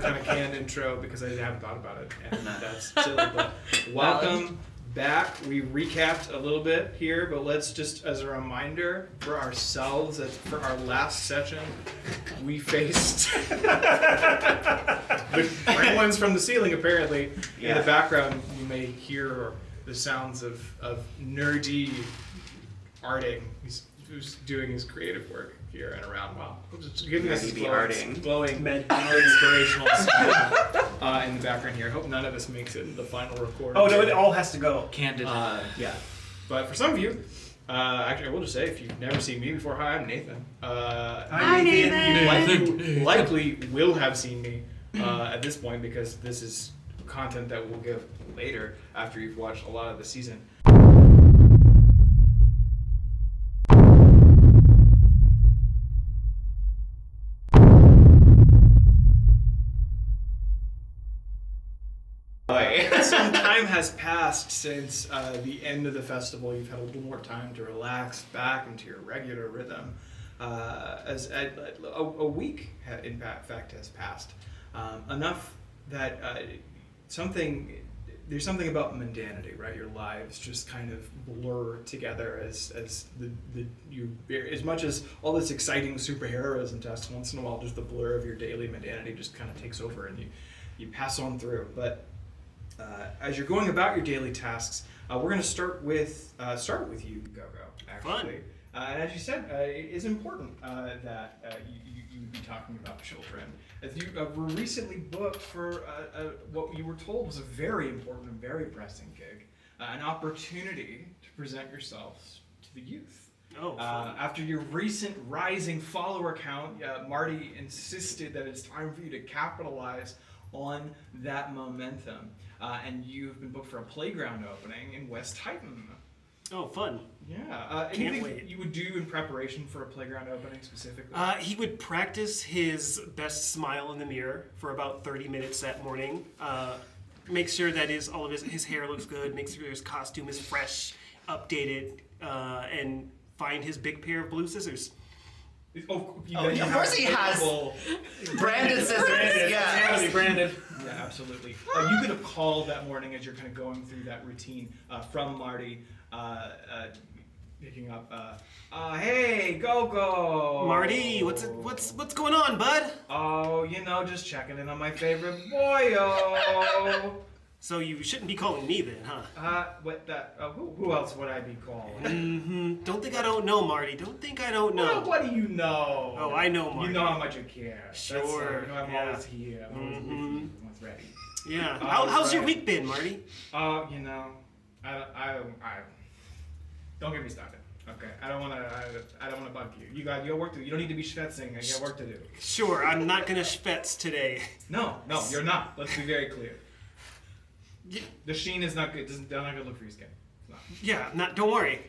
kind of canned intro because I haven't thought about it, and that's silly. But welcome back. We recapped a little bit here, but let's just, as a reminder for ourselves, that for our last session, we faced the gremlins from the ceiling. Apparently, in the background, you may hear the sounds of Nur-D arting. Who's doing his creative work here and around. Wow, just giving us glowing inspirational stuff in the background here. I hope none of this makes it in the final recording. Oh no, it all has to go. Candid. Yeah, but for some of you, actually, I will just say, if you've never seen me before, hi, I'm Nathan. Hi, Nathan. You likely will have seen me at this point because this is content that we'll give later after you've watched a lot of the season. Some time has passed since the end of the festival. You've had a little more time to relax back into your regular rhythm. As a week, in fact, has passed. Enough that there's something about mundanity, right? Your lives just kind of blur together as much as all this exciting superheroism test. Once in a while, just the blur of your daily mundanity just kind of takes over, and you pass on through. But as you're going about your daily tasks, we're going to start with you, Gogo. Actually, and as you said, it is important that you be talking about children. As you were recently booked for what you were told was a very important and very pressing gig, an opportunity to present yourselves to the youth. After your recent rising follower count, Marty insisted that it's time for you to capitalize on that momentum. And you've been booked for a playground opening in West Titan. Oh, fun. Yeah. Anything you would do in preparation for a playground opening specifically? He would practice his best smile in the mirror for about 30 minutes that morning. Make sure that all of his hair looks good, make sure his costume is fresh, updated, and find his big pair of blue scissors. Of course he has branded scissors. Yeah, branded. Yeah, absolutely. You could have called that morning as you're kind of going through that routine from Marty, picking up. Hey, Go-Go. Marty, what's going on, bud? Oh, just checking in on my favorite boyo. So you shouldn't be calling me then, huh? Who else would I be calling? Mm-hmm. Don't think I don't know, Marty. Don't think I don't know. Well, what do you know? Oh, I know, Marty. You know how much I care. Sure. I'm always here. I'm always with you. I'm always ready. Yeah. How's your week been, Marty? I don't get me started. Okay. I don't want to bug you. You got your work to do. You don't need to be schwetzing. I got work to do. Sure. I'm not gonna schwetz today. No, you're not. Let's be very clear. The sheen is not good. They're not gonna look for your skin. No. Yeah, don't worry.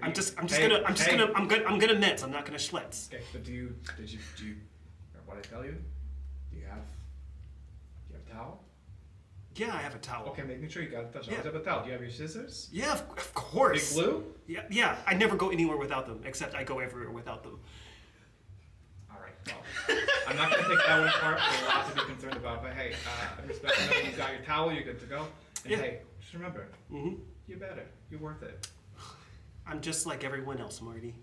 I'm gonna mince. I'm not gonna schwetz. Okay, but did you? What I tell you? Do you have a towel? Yeah, I have a towel. Okay, making sure you got a towel. Yeah. Have a towel. Do you have your scissors? Yeah, of course. Big glue? Yeah. I never go anywhere without them, except I go everywhere without them. All right. Well, I'm not gonna take that one apart. There's a lot to be concerned about. But hey, I respect that you got your towel. You're good to go. And hey, just remember, you're better. You're worth it. I'm just like everyone else, Marty.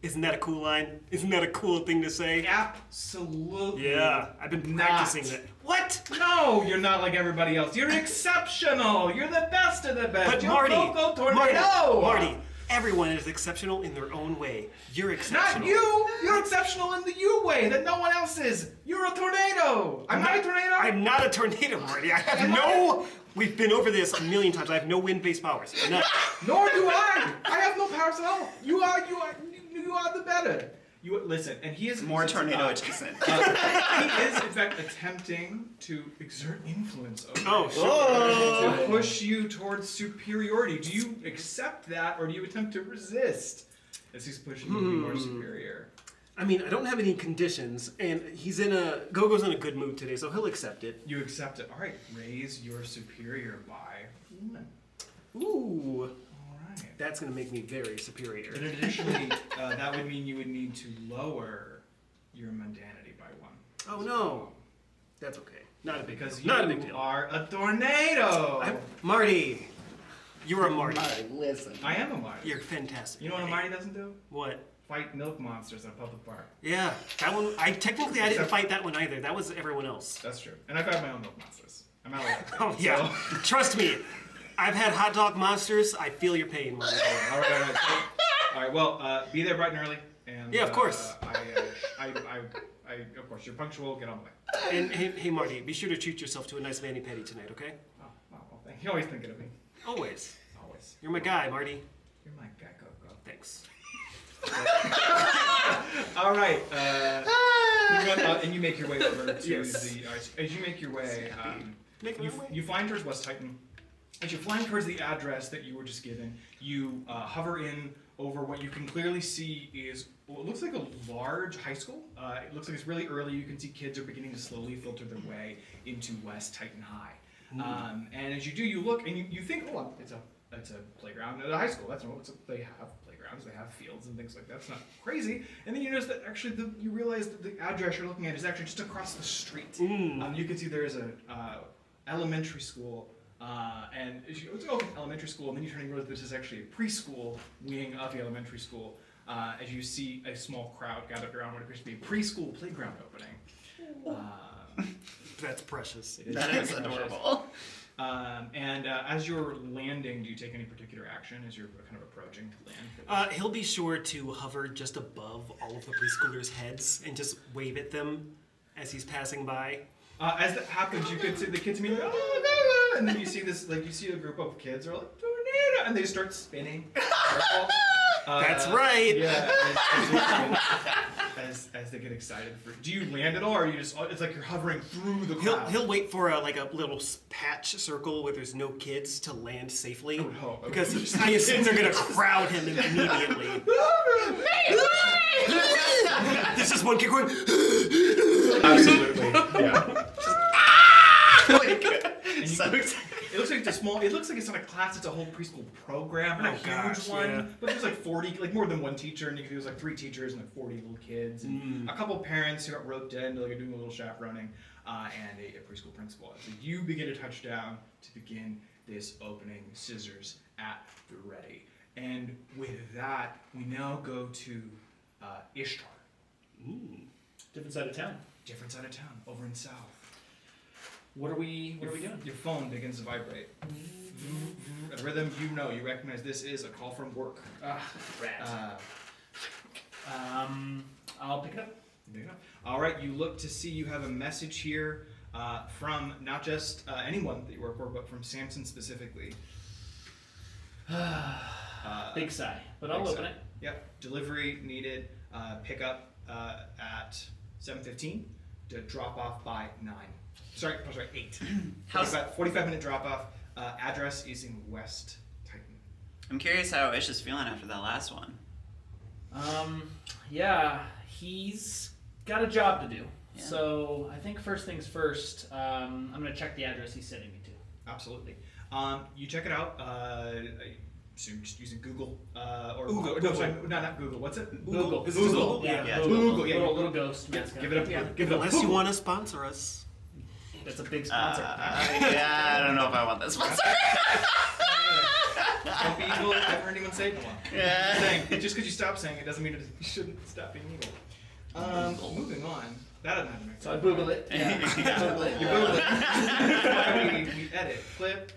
Isn't that a cool line? Isn't that a cool thing to say? Absolutely. Yeah, I've been practicing that. What? No, you're not like everybody else. You're exceptional. You're the best of the best. But you're Marty, Coco Tornado. Marty, everyone is exceptional in their own way. You're exceptional. Not you. You're exceptional in the you way that no one else is. You're a tornado. I'm not a tornado. I'm not a tornado, Marty. I have no. We've been over this a million times. I have no wind-based powers. None. Nor do I. I have no powers at all. You are the better. Listen, and he is more tornado adjacent. He is, in fact, attempting to exert influence over you. Oh, sure. To push you towards superiority. Do you accept that, or do you attempt to resist as he's pushing you to be more superior? I mean, I don't have any conditions, and Gogo's in a good mood today, so he'll accept it. You accept it. All right, raise your superior by 1. Ooh. That's going to make me very superior. And additionally, that would mean you would need to lower your mundanity by 1. Oh, no. That's okay. Not a big Because deal. Not a you big deal. are a tornado. Marty, you're a Marty. Marty, listen. I am a Marty. You're fantastic. You know what a Marty doesn't do? What? Fight milk monsters in a public park. Yeah, that one. I didn't fight that one either. That was everyone else. That's true. And I've had my own milk monsters. I'm out of that. Oh yeah. Trust me, I've had hot dog monsters. I feel your pain, Marty. All right. All right. Well, be there bright and early. And Yeah, of course. I of course, you're punctual. Get on the way. And hey, Marty, be sure to treat yourself to a nice mani pedi tonight, okay? Oh, well, thank you. Always thinking of me. Always. Always. You're my guy, Marty. You're my guy, Coco. Thanks. All right. And you make your way over to Yes. the. As you make your way, Making our way. you flying towards West Titan. As you're flying towards the address that you were just given, you hover in over what you can clearly see is what looks like a large high school. It looks like it's really early. You can see kids are beginning to slowly filter their way into West Titan High. And as you do, you look and you think, oh, it's a playground at a high school. They have playgrounds, they have fields and things like that. It's not crazy. And then you notice that actually you realize that the address you're looking at is actually just across the street. You can see there is a elementary school. And as you go to elementary school, and then you turn and realize this is actually a preschool wing of the elementary school. As you see a small crowd gathered around what appears to be a preschool playground opening. That's precious. That is adorable. And as you're landing, do you take any particular action as you're kind of approaching to land? He'll be sure to hover just above all of the preschoolers' heads and just wave at them as he's passing by. As that happens, you can see the kids mean, oh, no, and then you see this, like you see a group of kids are like tornado, and they start spinning. That's right. Yeah, as they get excited for. Do you land at all, or are you just? It's like you're hovering through the crowd. He'll wait for a little patch circle where there's no kids to land safely, because I assume they're gonna crowd him immediately. There's just one kid going. Absolutely. Yeah. So excited. It looks like it's a small. It looks like it's not a class. It's a whole preschool program, not a huge one. Yeah. But there's like 40, like more than one teacher, and there's like 3 teachers and like 40 little kids, and a couple parents who got roped in, like doing a little chaperoning, and a preschool principal. So you begin to touch down to begin this opening scissors at the ready, and with that, we now go to Ishtar. Different side of town. Different side of town, over in south. What are we doing? Your phone begins to vibrate. A rhythm you recognize this is a call from work. Rat. I'll pick it up. There you go. All right, you look to see you have a message here from not just anyone that you work for, but from Samson specifically. Big sigh, but I'll open it. Yep. Delivery needed. Pickup at 7:15 to drop off by 9. Sorry, 8. 45-minute drop off. Address is in West Titan. I'm curious how Ish is feeling after that last one. Yeah, he's got a job to do. Yeah. So I think first things first, I'm going to check the address he's sending me to. Absolutely. You check it out. I assume just using Google or Google. No, sorry, not Google. What's it? Google. Google. Yeah, Google. Yeah. Little ghost. Yeah, mascot. give it up. Yeah. Give it up. Unless you want to sponsor us. That's a big sponsor. Yeah, I don't know if I want this sponsor. Don't be evil. I've heard anyone say it in a while. Yeah. Saying, just because you stop saying it doesn't mean you shouldn't stop being evil. Moving on. That doesn't have to make sense. So I Google it. Yeah. Google it. You Google it. we edit. Clip.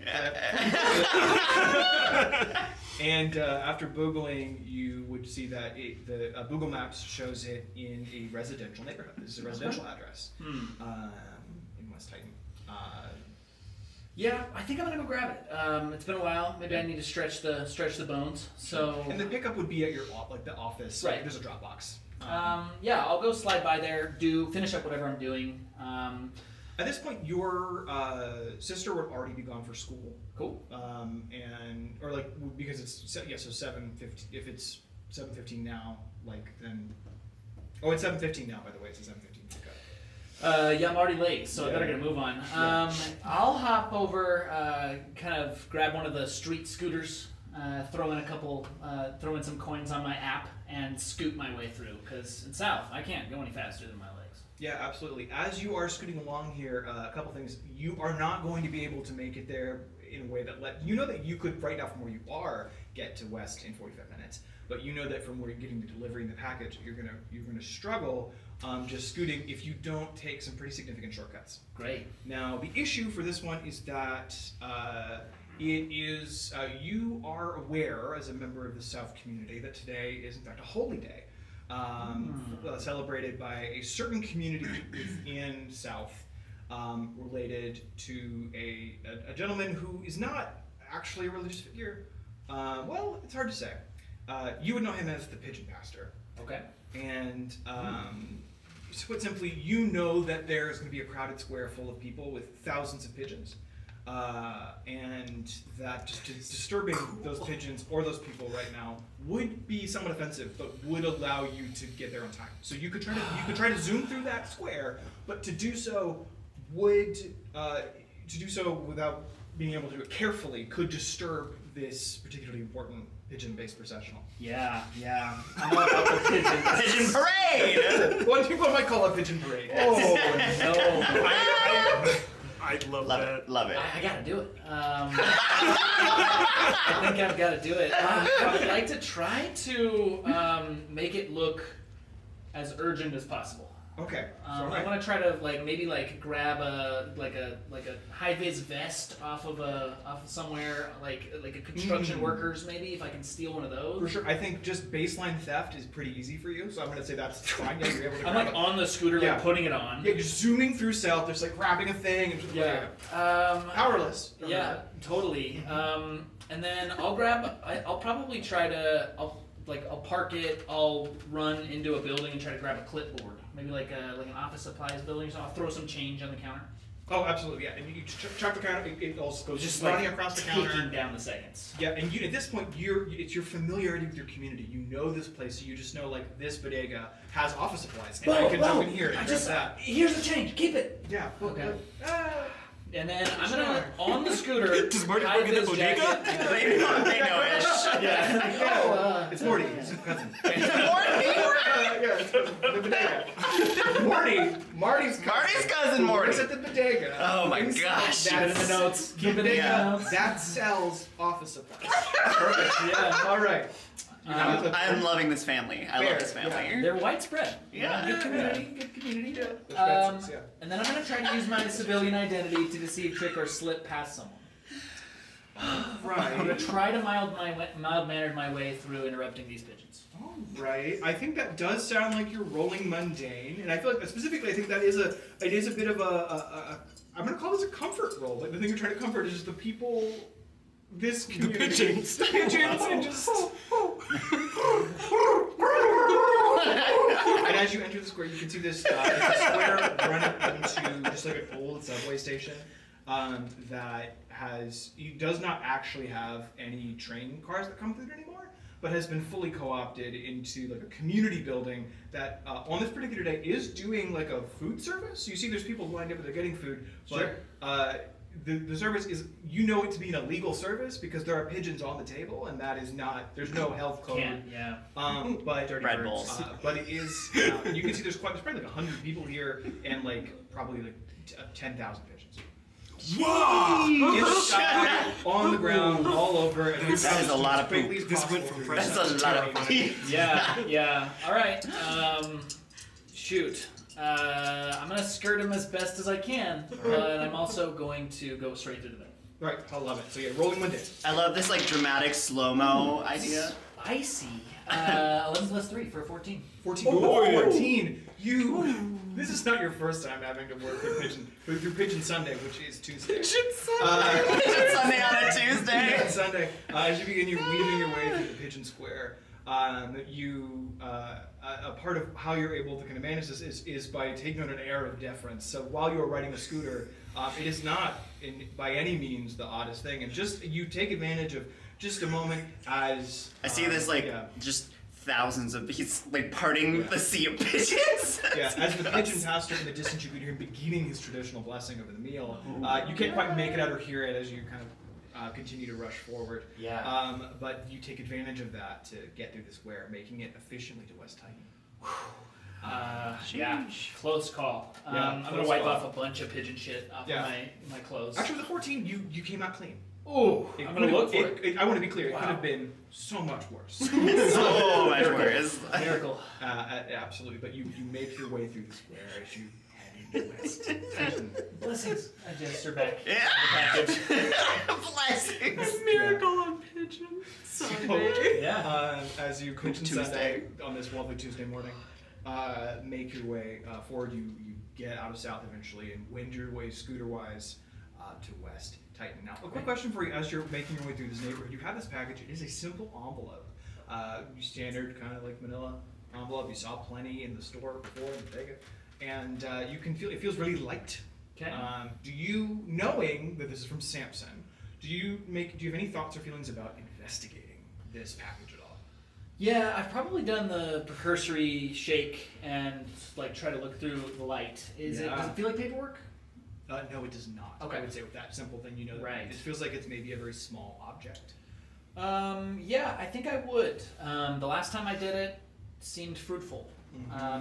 And after Googling, you would see that the Google Maps shows it in a residential neighborhood. This is a residential address in West Titan. Yeah, I think I'm gonna go grab it. It's been a while. Maybe I need to stretch the bones. So And the pickup would be at your the office. Right. There's a drop box. yeah, I'll go slide by there, finish up whatever I'm doing. At this point, your sister would already be gone for school. Cool. Because it's so 7:50. If it's 7:15 now, then. Oh, it's 7:15 now. By the way, it's a 7:15 pickup. Yeah, I'm already late, so I better get a move on. I'll hop over, kind of grab one of the street scooters, throw in some coins on my app, and scoot my way through. Because in South, I can't go any faster than my legs. Yeah, absolutely. As you are scooting along here, a couple things. You are not going to be able to make it there in a way that you know that you could right now from where you are get to West in 45 minutes, but you know that from where you're getting the delivery and the package, you're gonna struggle just scooting if you don't take some pretty significant shortcuts. Great. Now the issue for this one is that it is you are aware as a member of the South community that today is in fact a holy day. Celebrated by a certain community within South, related to a gentleman who is not actually a religious figure. Well, it's hard to say. You would know him as the Pigeon Pastor. Okay. And to put simply, you know that there is going to be a crowded square full of people with thousands of pigeons. And that just disturbing those pigeons or those people right now would be somewhat offensive, but would allow you to get there on time. So you could try to zoom through that square, but to do so without being able to do it carefully could disturb this particularly important pigeon-based processional. Yeah. I'm all about the pigeons. Pigeon parade! What people might call a pigeon parade. Oh no. I love Love that. it. Love it. I gotta do it. I think I've gotta do it. I would like to try to make it look as urgent as possible. Okay. I want to try to maybe grab a high vis vest off of somewhere like a construction workers maybe if I can steal one of those. For sure. I think just baseline theft is pretty easy for you, so I'm gonna say that's fine. Yeah, you're able to I'm grab it. on the scooter, Yeah. putting it on. Yeah, you're zooming through South, just grabbing a thing and just powerless. Yeah, totally. And then I'll probably try to I'll park it. I'll run into a building and try to grab a clipboard, maybe like an office supplies building. So I'll throw some change on the counter. Oh, absolutely, yeah. And you chuck the counter. It also goes Just running across the counter. ticking down the seconds. Yeah, and at this point, it's your familiarity with your community. You know this place, so you just know this bodega has office supplies, and I can jump in here and grab that. Here's the change. Keep it. Yeah. Okay. Ah. And then I'm gonna on the scooter. Does Marty high work at the vis bodega? jacket. They know-ish. Yeah. It's Morty. It's his cousin. Marty's cousin Morty. Works at the bodega. Oh my Inside gosh. that Keep it in the notes. Keep it in the bodega notes. that sells office supplies. Perfect. Yeah. All right. I'm loving this family. I love this Fair, family. They're widespread. Yeah. Good community. Good community. Yeah. And then I'm gonna try to use my civilian identity to deceive, trick, or slip past someone. I'm gonna Right. try to mild-mannered my way through interrupting these pigeons. All right. I think that does sound like you're rolling mundane, and I feel like specifically, I think that is a bit of a I'm gonna call this a comfort roll. Like the thing you're trying to comfort is just the people. This community. pigeons. The pigeons and just. And as you enter the square, you can see this it's a square running into just an old subway station that does not actually have any train cars that come through it anymore, but has been fully co-opted into a community building that on this particular day is doing a food service. So you see there's people lined up and they're getting food, but the service is, it to be an illegal service because there are pigeons on the table, and that is not, there's no health code. Yeah. But Red Bulls. but it is, and you can see there's probably 100 people here and probably 10,000 pigeons. Wow! In the sky, on the ground, all over. And That is a lot of poop. quickly as This went possible from through fresh this. That's a lot of terrifying. Yeah. All right. Shoot. I'm gonna skirt him as best as I can, and I'm also going to go straight through the middle. Right, I love it. So yeah, rolling one day. I love this dramatic slow-mo idea. Spicy. 11 plus 3 for 14. 14. Oh. 14. This is not your first time having to work through Pigeon Sunday, which is Tuesday. Pigeon Sunday. It's Sunday on a Tuesday. Pigeon Sunday. As you begin weaving your way through the Pigeon Square, a part of how you're able to kind of manage this is by taking on an air of deference. So while you're riding a scooter, it is not by any means the oddest thing, and just you take advantage of just a moment as I see this just thousands of these parting the sea of pigeons. Yeah, as the pigeon pastor in the distance, you could hear him beginning his traditional blessing over the meal. You can't quite make it out or hear it as you kind of continue to rush forward. Yeah. But you take advantage of that to get through the square, making it efficiently to West Titan. Yeah, close call. Yeah, I'm gonna close wipe call. off a bunch of pigeon shit off Yeah. of my clothes. Actually, with a 14, you came out clean. Oh, It I'm gonna look for it. I want to be clear. It Wow. could have been so much worse. So much worse. Miracle. Absolutely, but you make your way through the square as you head into west. Blessings. I gesture back. Yeah. The package. Blessings. Miracle on pigeon. Yeah. As you pigeon Tuesday. Sunday on this lovely Tuesday morning, make your way forward. You get out of south eventually and wind your way scooter-wise to west. Titan. Now, a quick question for you as you're making your way through this neighborhood. You have this package. It is a simple envelope. You standard kind of like manila envelope. You saw plenty in the store before and take it. And you can feel, it feels really light. Okay. Do you, knowing that this is from Samson, do you have any thoughts or feelings about investigating this package at all? Yeah, I've probably done the precursory shake and like try to look through the light. Does it feel like paperwork? No, it does not. Okay. I would say with that simple thing, that Right. it feels like it's maybe a very small object. Yeah, I think I would. The last time I did it seemed fruitful.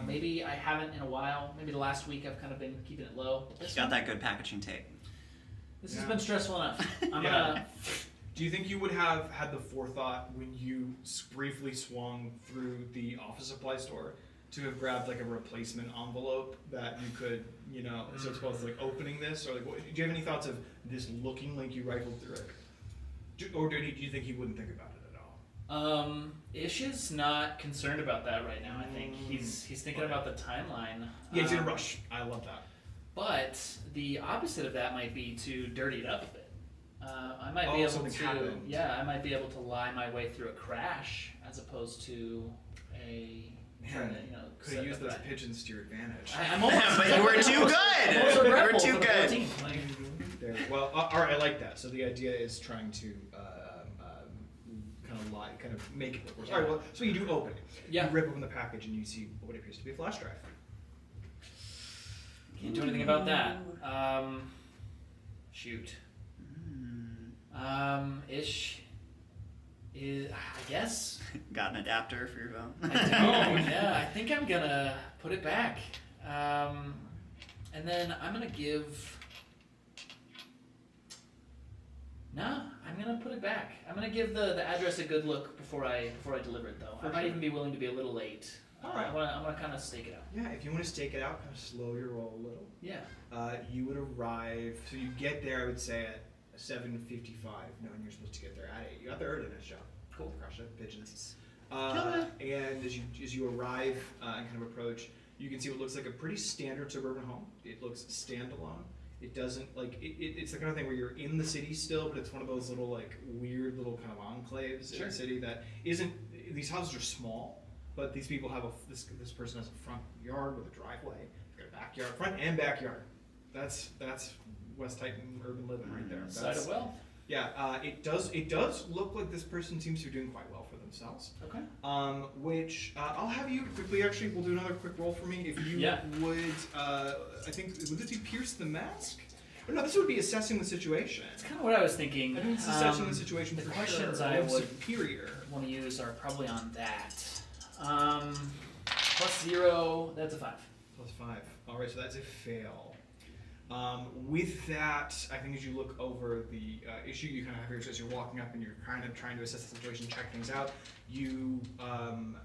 Maybe I haven't in a while. Maybe the last week I've kind of been keeping it low. But You got that good packaging tape. This has been stressful enough. I'm Yeah. gonna. Do you think you would have had the forethought when you briefly swung through the office supply store to have grabbed like a replacement envelope that you could, so it's both like opening this or like, do you have any thoughts of this looking like you rifled through it? Or do you think he wouldn't think about it at all? Ish is not concerned about that right now. I think he's thinking about the timeline. Yeah, he's in a rush. I love that. But the opposite of that might be to dirty it up a bit. I might be able something to. happened. Yeah, I might be able to lie my way through a crash as opposed to a. Trying to, Could have used those pigeons to your advantage. I'm almost. But you were too good. I'm also You were rebel too for the good. 14. Like, There. Well, all right, I like that. So the idea is trying to kind of make it look worse. All right, well, so you do open it. Yeah. You rip open the package and you see what appears to be a flash drive. Can't do anything about that. Shoot. Ish is, I guess. Got an adapter for your phone. I don't. Yeah, I think I'm gonna put it back. And then I'm gonna give. No, I'm gonna put it back. I'm gonna give the address a good look before I deliver it though. I might even be willing to be a little late. All right. I'm gonna kind of stake it out. Yeah, if you want to stake it out, kind of slow your roll a little. Yeah. You would arrive, so you get there, I would say, at 7:55, knowing you're supposed to get there at 8. You got there early, nice job. Cool. Crush it, pigeons. And as you arrive and kind of approach, you can see what looks like a pretty standard suburban home. It looks standalone. It doesn't it's the kind of thing where you're in the city still, but it's one of those little like weird little kind of enclaves in the city that isn't. These houses are small, but these people have this person has a front yard with a driveway. They've got a backyard, front and backyard. That's West Titan urban living right there. Side of wealth. Yeah, it does look like this person seems to be doing quite well for themselves. Okay. Which I'll have you quickly. Actually, we'll do another quick roll for me. If you would, I think would this be pierce the mask? Or no, this would be assessing the situation. That's kind of what I was thinking. I think it's assessing the situation the for questions sure. I would superior. want to use are probably on that. +0. That's a 5. +5. All right, so that's a fail. With that, I think as you look over the issue, you kind of have as you're walking up and you're kind of trying to assess the situation, check things out. You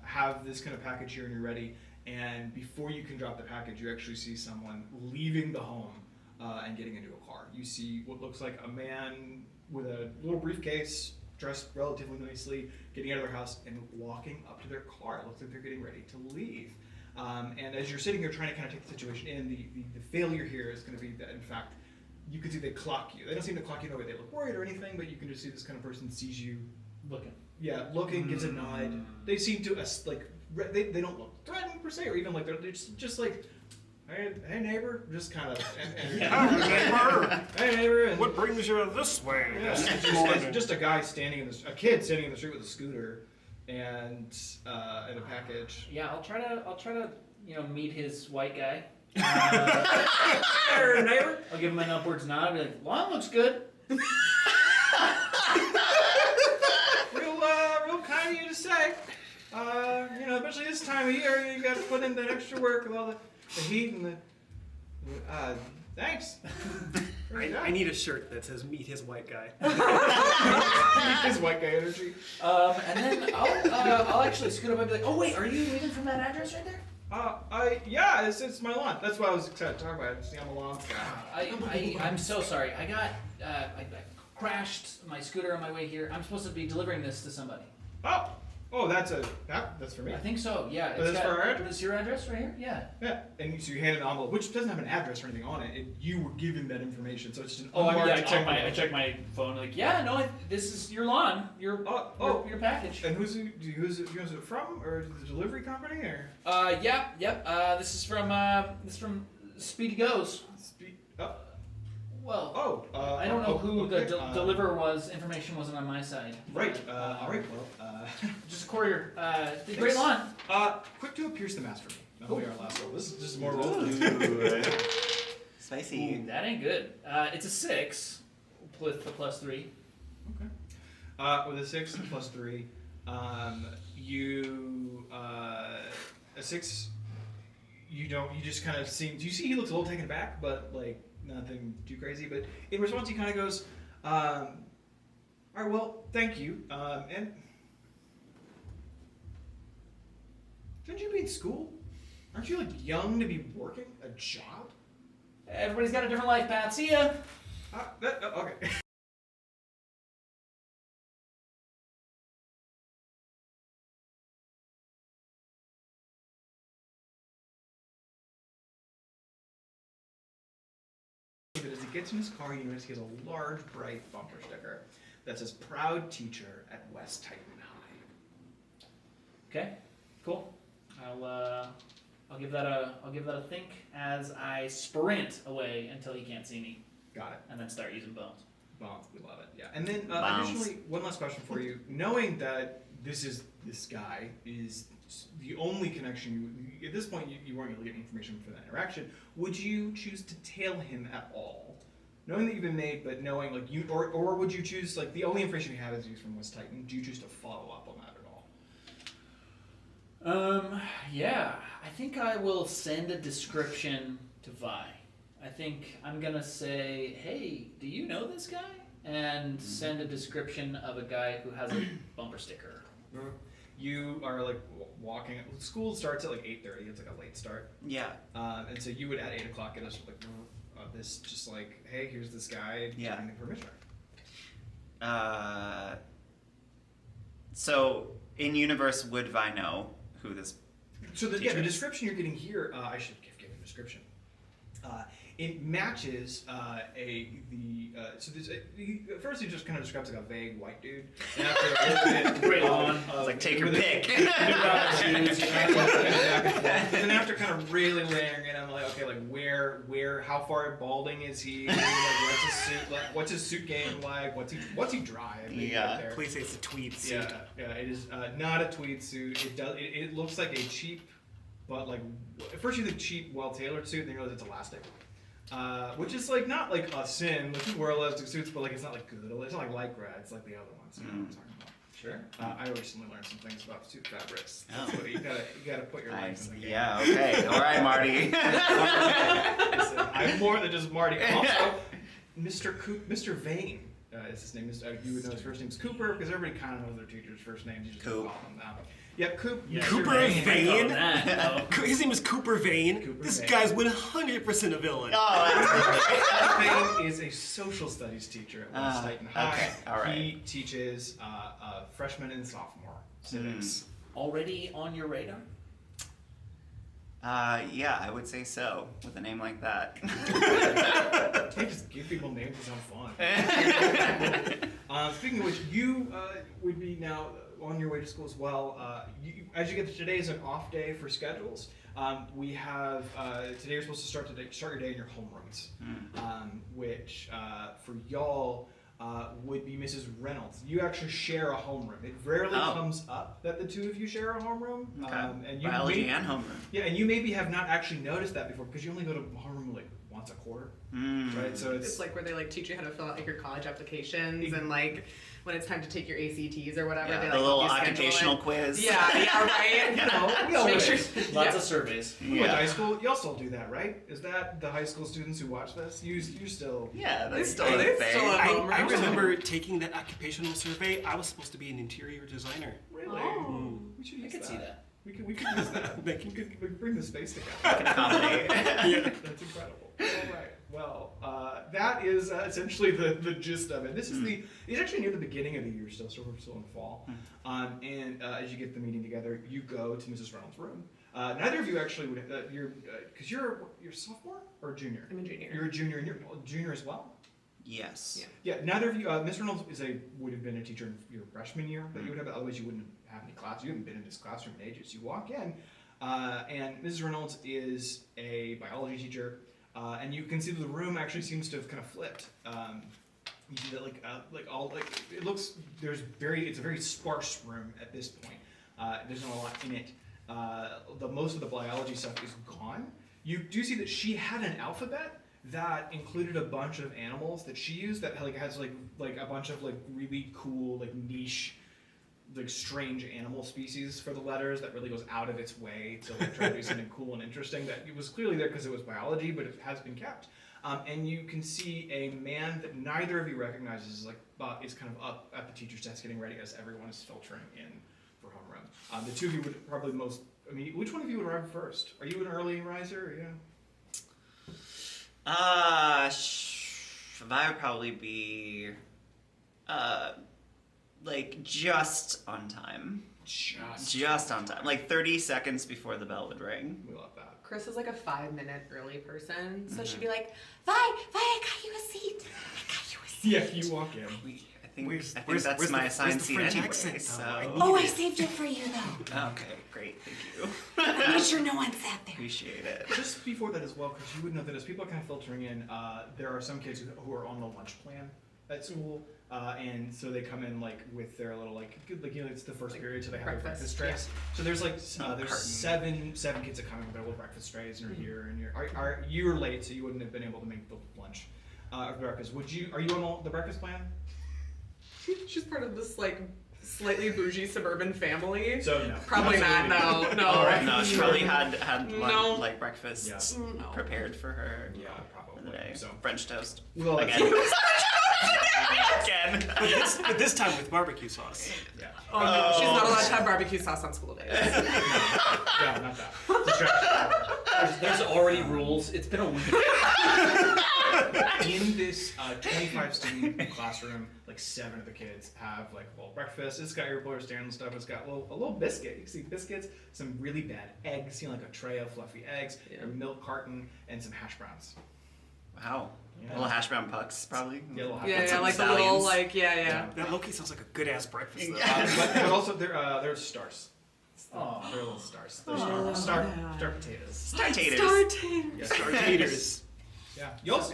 have this kind of package here and you're ready. And before you can drop the package, you actually see someone leaving the home and getting into a car. You see what looks like a man with a little briefcase, dressed relatively nicely, getting out of their house and walking up to their car. It looks like they're getting ready to leave. And as you're sitting here trying to kind of take the situation in, the failure here is going to be that, in fact, you can see they clock you. They don't seem to clock you in a way they look worried or anything, but you can just see this kind of person sees you. Looking. Yeah, looking, gives a nod. They seem to, they don't look threatening per se, or even like they're just like, hey neighbor, just kind of. Hey neighbor. And, What brings you this way? yeah, just a guy a kid standing in the street with a scooter. And a package. Yeah, I'll try to meet his white guy. Neighbor. I'll give him an upwards nod. I'll be like, lawn looks good. Real kind of you to say. Especially this time of year, you got to put in that extra work with all the heat and the. Thanks. I need a shirt that says "Meet his white guy." His white guy energy. And then I'll actually scoot up and be like, oh wait, are you leaving from that address right there? Yeah, it's my lawn. That's what I was excited to talk about. I'm a lawn guy. I'm so sorry. I crashed my scooter on my way here. I'm supposed to be delivering this to somebody. Oh, that's for me. I think so. Yeah. Is this for our address? Is your address right here? Yeah. Yeah, and so you handed an envelope, which doesn't have an address or anything on it. You were given that information, so it's just an I checked my phone. Like, yeah, no, this is your lawn. Your package. And who's it from, or the delivery company, or? Yep. This is from Speedy Goes. Well, I don't know who the deliverer was. Information wasn't on my side. Right. All right. Well, just a courier. Great lawn. Quick to pierce the mask for me. That'll be our last roll. This is just more rolls. Spicy. Ooh, that ain't good. It's a 6 with the +3. Okay. With a 6 and +3, you a 6. You just kind of seem. Do you see he looks a little taken aback, but like. Nothing too crazy, but in response he kind of goes, all right, well, thank you, and shouldn't you be in school? Aren't you, like, young to be working a job? Everybody's got a different life path. See ya! Okay. As he gets in his car, you notice he has a large, bright bumper sticker that says "Proud Teacher at West Titan High." Okay, cool. I'll give that a think as I sprint away until he can't see me. Got it. And then start using bones. Bones, we love it. Yeah. And then additionally, one last question for you. Knowing that this guy is the only connection at this point you weren't able to get information from that interaction, would you choose to tail him at all? Knowing that you've been made, but knowing like you or would you choose like the only information you have is from West Titan, do you choose to follow up on that at all? Yeah. I think I will send a description to Vi. I think I'm gonna say, hey, do you know this guy? And send a description of a guy who has a bumper sticker. You are like walking. School starts at like 8:30. It's like a late start. Yeah. And so you would at 8 o'clock get us like this, just like, hey, here's this guy. Yeah. Giving the permission. So in universe, would Vi know who this? So the description you're getting here, I should give a description. It matches first he just kind of describes like a vague white dude. And after a little bit, Great lawn. It's like take your pick. And then after kind of really layering it, I'm like, okay, like where, how far balding is he? Like, what's his suit game like? What's he drive? Yeah. Right. Please say it's a tweed suit. Yeah. It is not a tweed suit. It looks like a cheap, but like at first you think cheap, well-tailored suit, then you realize it's elastic. Which is like not like a sin. Like you wear elastic suits, but like it's not like good. It's not like Lycra. It's like the other ones. You know what I'm talking about? Sure. I recently learned some things about suit fabrics. Oh. So you gotta put your life in the game. Yeah. Okay. All right, Marty. I'm more than just Marty. Also, Mr. Vane is his name. You would know his first name's Cooper because everybody kind of knows their teacher's first names. You just call them that. Yep, Coop. Yeah, Cooper Mr. Vane? That, no. His name is Cooper Vane. This guy's 100% a villain. Oh, Vane is a social studies teacher at West Titan High. Okay, all right. He teaches freshman and sophomore civics. Already on your radar? Yeah, I would say so. With a name like that. Can't just give people names that sound fun. Speaking of which, you would be now on your way to school as well. As you get to today is an off day for schedules. We have today you're supposed to start your day in your homerooms, which for y'all would be Mrs. Reynolds. You actually share a homeroom. It rarely comes up that the two of you share a homeroom. Okay. And you Biology and homeroom. Yeah, and you maybe have not actually noticed that before because you only go to homeroom like once wants a quarter, Mm. right? So It's like where they like teach you how to fill out like your college applications and like when it's time to take your ACTs or whatever. Yeah, they the like little help you schedule occupational it. quiz. Yeah, right. You know, We all make do sure. it. Lots yeah. of surveys. You went to Yeah. high school. Y'all still do that, right? Is that the high school students who watch this? You still. Yeah, They that's still- still a they thing. still have- I remember? remember taking that occupational survey. I was supposed to be an interior designer. Really? Oh. We should I use could that. see that. We could use that. Thank you. We could bring the space together. Can accommodate. That's incredible. All right. Well, that is essentially the gist of it. This is it's actually near the beginning of the year still, so we're still in fall. And as you get the meeting together, you go to Mrs. Reynolds' room. Neither of you actually would, because you're a sophomore or a junior? I'm a junior. You're a junior, and you're a junior as well? Yes. Yeah. Yeah, neither of you, Miss Reynolds would have been a teacher in your freshman year, but you would have, otherwise you wouldn't have any class. You haven't been in this classroom in ages. You walk in, and Mrs. Reynolds is a biology teacher, and you can see that the room actually seems to have kind of flipped. You see that it looks, it's a very sparse room at this point. There's not a lot in it. Most of the biology stuff is gone. You do see that she had an alphabet that included a bunch of animals that she used that has a bunch of really cool niche strange animal species for the letters that really goes out of its way to try to do something cool and interesting that it was clearly there because it was biology, but it has been kept. And you can see a man that neither of you recognizes is kind of up at the teacher's desk getting ready as everyone is filtering in for homeroom. The two of you would probably which one of you would arrive first? Are you an early riser? Or, yeah. I would probably be, just on time. Just on time. 30 seconds before the bell would ring. We love that. Chris is like a 5-minute early person, so she'd be like, Vi, I got you a seat. Yeah, you walk in. I think where's that's my assigned seat French anyway. accent, So. though? I need Oh, I it. saved it for you, though. Okay, great, thank you. I made sure no one sat there. Appreciate it. Just before that as well, because you would know that as people are kind of filtering in, there are some kids who are on the lunch plan at school, and so they come in with their little it's the first period, so they have their breakfast trays. So there's seven kids that come in with their little breakfast trays and are here, and you're late, so you wouldn't have been able to make the lunch or breakfast. Are you on the breakfast plan? She's part of this slightly bougie suburban family. So no, Probably not. absolutely No. All right. No, she probably had No. breakfast Yeah. prepared for her Yeah, for the probably. day. So French toast. Well, Again. Again. But this time with barbecue sauce. yeah. Oh, no, she's not allowed to have barbecue sauce on school days. Yeah, not that. Distraction. There's already rules. It's been a week. In this 25 student classroom, 7 of the kids have breakfast. It's got your Blair Stanley stuff. It's got a little biscuit. You can see biscuits, some really bad eggs, a tray of fluffy eggs, a milk carton, and some hash browns. Wow. Yeah. Little hash brown pucks, probably. Yeah, little hash Yeah, browns. yeah, like the little, yeah. That Loki sounds like a good ass breakfast, though. But also they're stars. Oh. They're little stars. They're Oh, star yeah. potatoes. Star taters. Star taters. Yeah, Star taters. Yeah.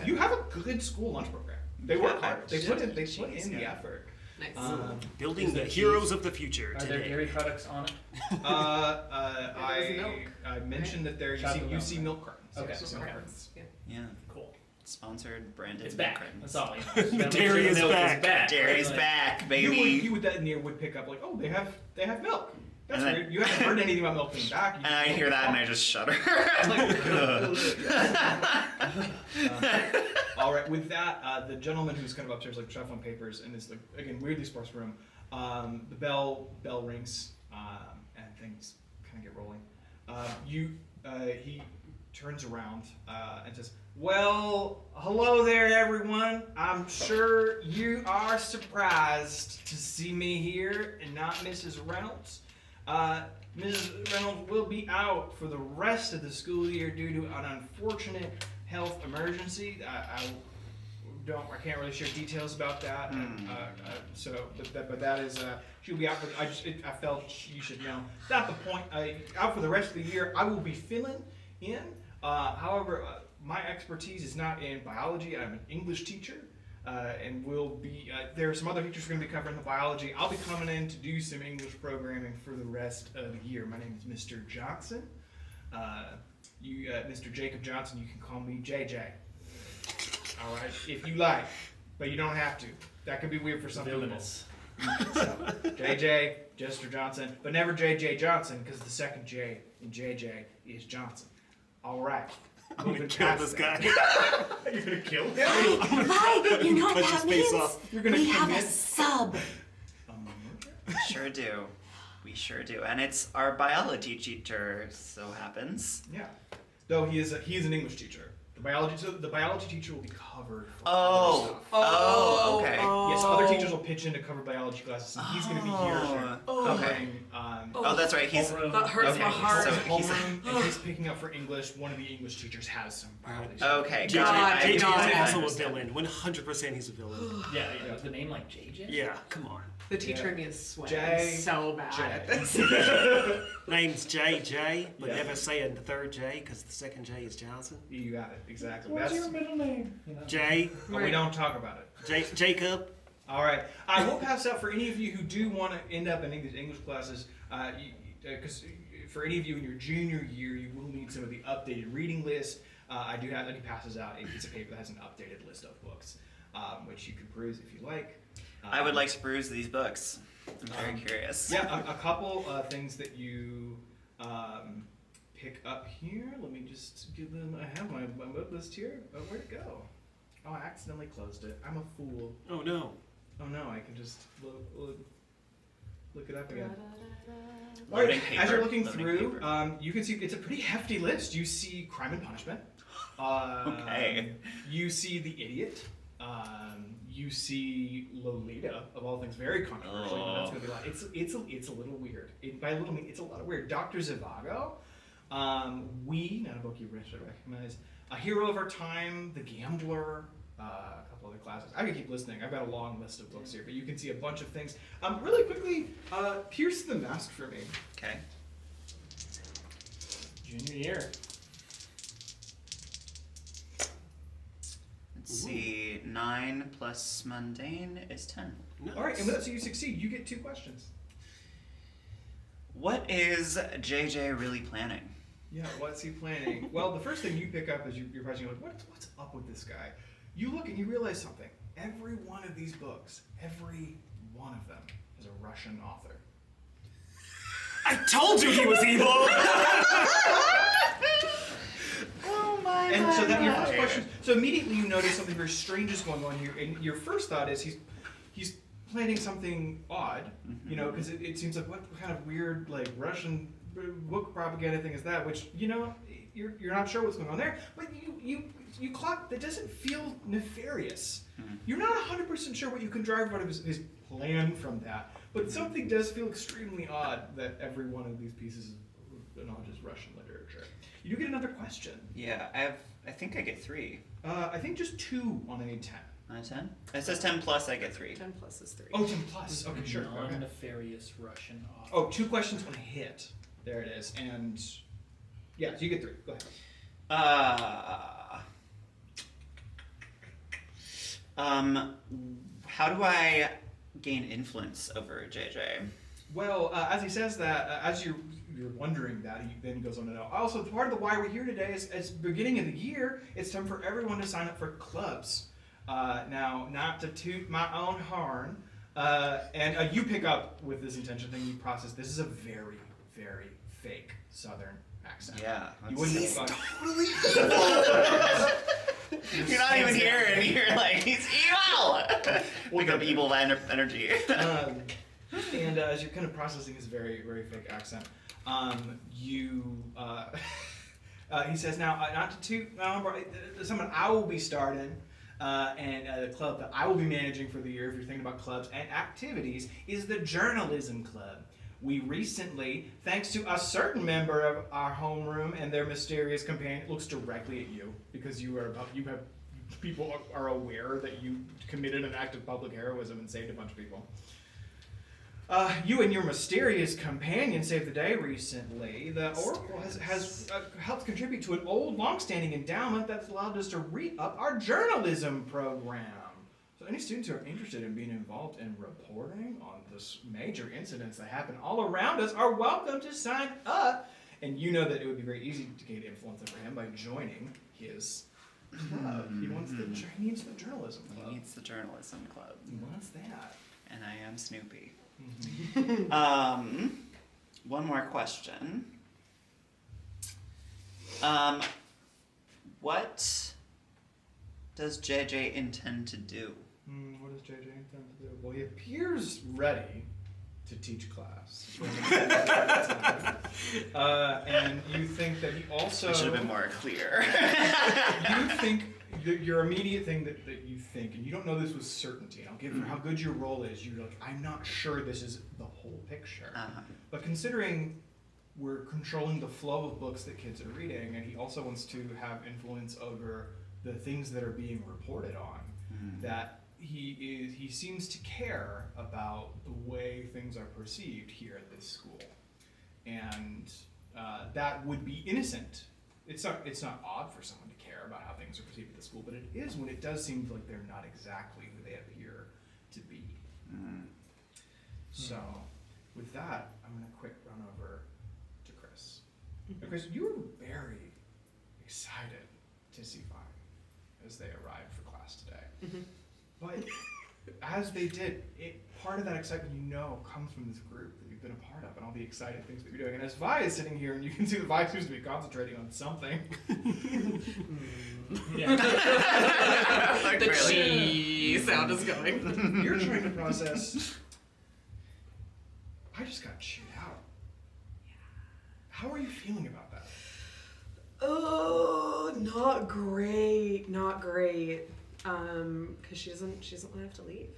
You have a good school lunch program. They work hard. They put in the Yeah. effort. Nice. Building Is the there heroes cheese? of the future Are there today. dairy products on it? I milk. I mentioned that there Chocolate you milk. see milk cartons. Okay. Yes, milk Okay. cartons. Yeah. Yeah. Cool. Sponsored, branded. It's back. cartons. That's all. You know. You gotta make Dairy sure is the milk back. Dairy's right? back, baby. You would that near would pick up oh they have milk. That's And then- weird. You haven't heard anything about milk being back. And I hear that and I just shudder. All right. With that, the gentleman who's kind of upstairs, shuffling papers in this again weirdly sparse room, the bell rings and things kind of get rolling. He turns around and says, "Well, hello there, everyone. I'm sure you are surprised to see me here and not Mrs. Reynolds. Mrs. Reynolds will be out for the rest of the school year due to an unfortunate health emergency. I can't really share details about that. But that is she'll be out for. I felt you should know. That's the point. Out for the rest of the year. I will be filling in. However, my expertise is not in biology. I'm an English teacher. And we'll be there are some other teachers who are going to be covering the biology. I'll be coming in to do some English programming for the rest of the year. My name is Mr. Johnson. Mr. Jacob Johnson. You can call me JJ. All right, if you like, but you don't have to. That could be weird for some Villainous. people. So, JJ, Jester Johnson, but never JJ Johnson because the second J in JJ is Johnson. All right. I'm gonna moving kill past this that. guy. You're gonna kill him? Bye. You know what Punch that his face means? off. You're gonna We have a commit- sub. We sure do. We sure do. And it's our biology teacher, so happens. Yeah. Though he is an English teacher. The biology teacher will be covered for other Oh. stuff. Oh, okay. Yes, other teachers will pitch in to cover biology classes, and he's going to be here covering. Oh, that's right. He's That hurts Okay, my heart. so homeroom, he's- and he's picking up for English. One of the English teachers has some biology. okay. JJ, Got it. JJ is I also a understand. villain. 100% he's a villain. Yeah, with the name like JJ? Yeah, come on. The teacher Yeah. in me is sweating Jay, so bad Jay. at this. Name's JJ, but Yeah. never saying the third J because the second J is Johnson. You got it exactly. What's That's, your middle name? You know? J, but we don't talk about it. Jacob. All right. I will pass out for any of you who do want to end up in these English classes, because for any of you in your junior year, you will need some of the updated reading list. I do have, and he passes out a piece of paper that has an updated list of books, which you can peruse if you like. I would like to peruse these books. I'm very curious. Yeah, a couple things that you pick up here. Let me just give them. I have my book list here. Oh, where'd it go? Oh, I accidentally closed it. I'm a fool. Oh no. Oh no, I can just look it up again. Loading Alright, as you're paper, looking loading through, paper. you can see it's a pretty hefty list. You see Crime and Punishment. Okay. You see The Idiot. You see Lolita, of all things, very controversial. You know, that's gonna be a lot. It's a little weird. By a little, mean it's a lot of weird. Dr. Zhivago. Not a book you should recognize. A Hero of Our Time, The Gambler. A couple other classes. I could keep listening. I've got a long list of books here, but you can see a bunch of things. Really quickly, Pierce the Mask for me. Okay. Junior year. Let's see. 9 plus mundane is 10. Nice. All right, and that's how you succeed. You get 2 questions. What is JJ really planning? Yeah, what's he planning? Well, the first thing you pick up as you're pressing, you're like, what's up with this guy? You look and you realize something. Every one of these books, every one of them is a Russian author. I told you he was evil! Oh my And so that your first question. So immediately you notice something very strange is going on here, and your first thought is he's planning something odd, you know, because it seems like what kind of weird like Russian book propaganda thing is that? Which you're not sure what's going on there, but you clock that doesn't feel nefarious. You're not 100% sure what you can drive out of his plan from that, but something does feel extremely odd that every one of these pieces is not just Russian literature. You do get another question. Yeah, I think I get 3. I think just 2 on a 10. On a 10? It says 10 plus, I get 3. 10 plus is 3. Oh, 10 plus. Okay, sure. Okay. Non-nefarious Russian author. Oh, 2 questions on a hit. There it is. And yeah, so you get 3. Go ahead. How do I gain influence over JJ? Well, as he says that, as you're wondering that, he then goes on to know. Also, part of the why we're here today is beginning of the year. It's time for everyone to sign up for clubs. Now, not to toot my own horn, and you pick up with this intention thing. You process. This is a very, very fake Southern accent. Yeah. You wouldn't have thought. You're not even here, and you're like, he's evil! Pick up evil energy. And as you're kind of processing his very, very fake accent, he says, now, not to toot my own horn, someone I will be starting, and the club that I will be managing for the year, if you're thinking about clubs and activities, is the Journalism Club. We recently, thanks to a certain member of our homeroom and their mysterious companion, looks directly at you because people are aware that you committed an act of public heroism and saved a bunch of people. You and your mysterious companion saved the day recently. The Oracle has helped contribute to an old, long-standing endowment that's allowed us to re-up our journalism program. So any students who are interested in being involved in reporting on this major incidents that happen all around us are welcome to sign up. And you know that it would be very easy to gain influence over him by joining his club. He wants the he needs the journalism He club. needs the journalism club. He wants that. And I am Snoopy. Mm-hmm. One more question. What does JJ intend to do? What does JJ intend to do? Well, he appears ready to teach class. And you think that he also... I should have been more clear. You think your immediate thing that you think, and you don't know this with certainty, and I'll give for how good your role is, you're like, I'm not sure this is the whole picture. But considering we're controlling the flow of books that kids are reading, and he also wants to have influence over the things that are being reported on, that he seems to care about the way things are perceived here at this school. And that would be innocent. It's not odd for someone to care about how things are perceived at the school, but it is when it does seem like they're not exactly who they appear to be. So, with that, I'm going to quick run over to Chris. Now, Chris, you were very excited to see Five as they arrived for class today. But as they did, part of that excitement comes from this group that you've been a part of and all the exciting things that you're doing. And as Vi is sitting here, and you can see that Vi seems to be concentrating on something. The chee sound is going. You're trying to process, I just got chewed out. How are you feeling about that? Oh, not great. Not great. Because she doesn't want to have to leave.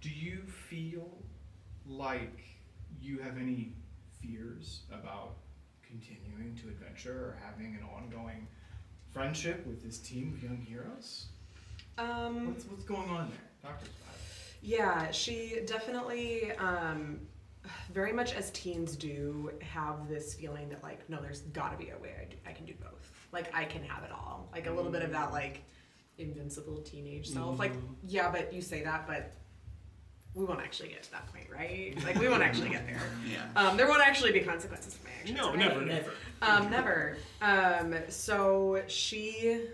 Do you feel like you have any fears about continuing to adventure or having an ongoing friendship with this team of young heroes? What's going on there? Talk to us about it. Yeah, she definitely, very much as teens do, have this feeling that like, no, there's got to be a way I can do both. Like, I can have it all. Like a little bit of that like invincible teenage self. Like, yeah, but you say that, but we won't actually get to that point, right? Like, we won't actually get there. Yeah. There won't actually be consequences to my actions. No, right? never. Never. So she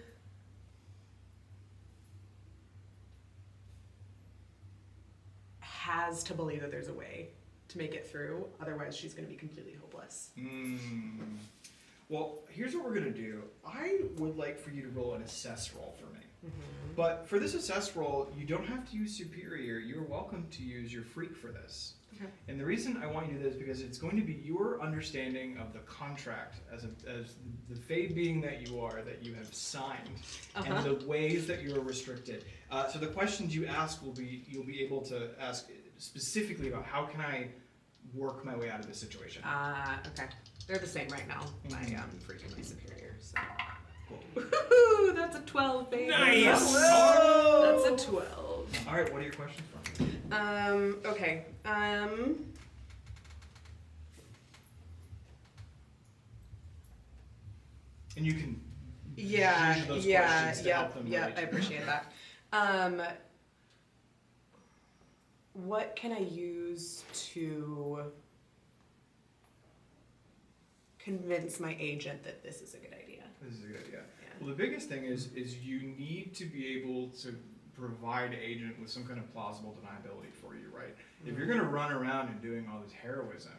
has to believe that there's a way to make it through. Otherwise, she's going to be completely hopeless. Well, here's what we're going to do. I would like for you to roll an assess roll for me. But for this assess roll, you don't have to use superior. You're welcome to use your freak for this. Okay. And the reason I want you to do this is because it's going to be your understanding of the contract as the fey being that you are, that you have signed, and the ways that you're restricted. So the questions you ask you'll be able to ask specifically about how can I work my way out of this situation. Okay. They're the same right now. My freaking superior. So. Cool. Woohoo! That's a 12, baby. Nice! That's a 12. All right, what are your questions for me? Okay. And you can Yeah, use those yeah, questions to help them yeah. relate I to appreciate that. What can I use to convince my agent that this is a good idea? This is a good idea. Yeah. Well, the biggest thing is you need to be able to provide agent with some kind of plausible deniability for you, right? If you're going to run around and doing all this heroism,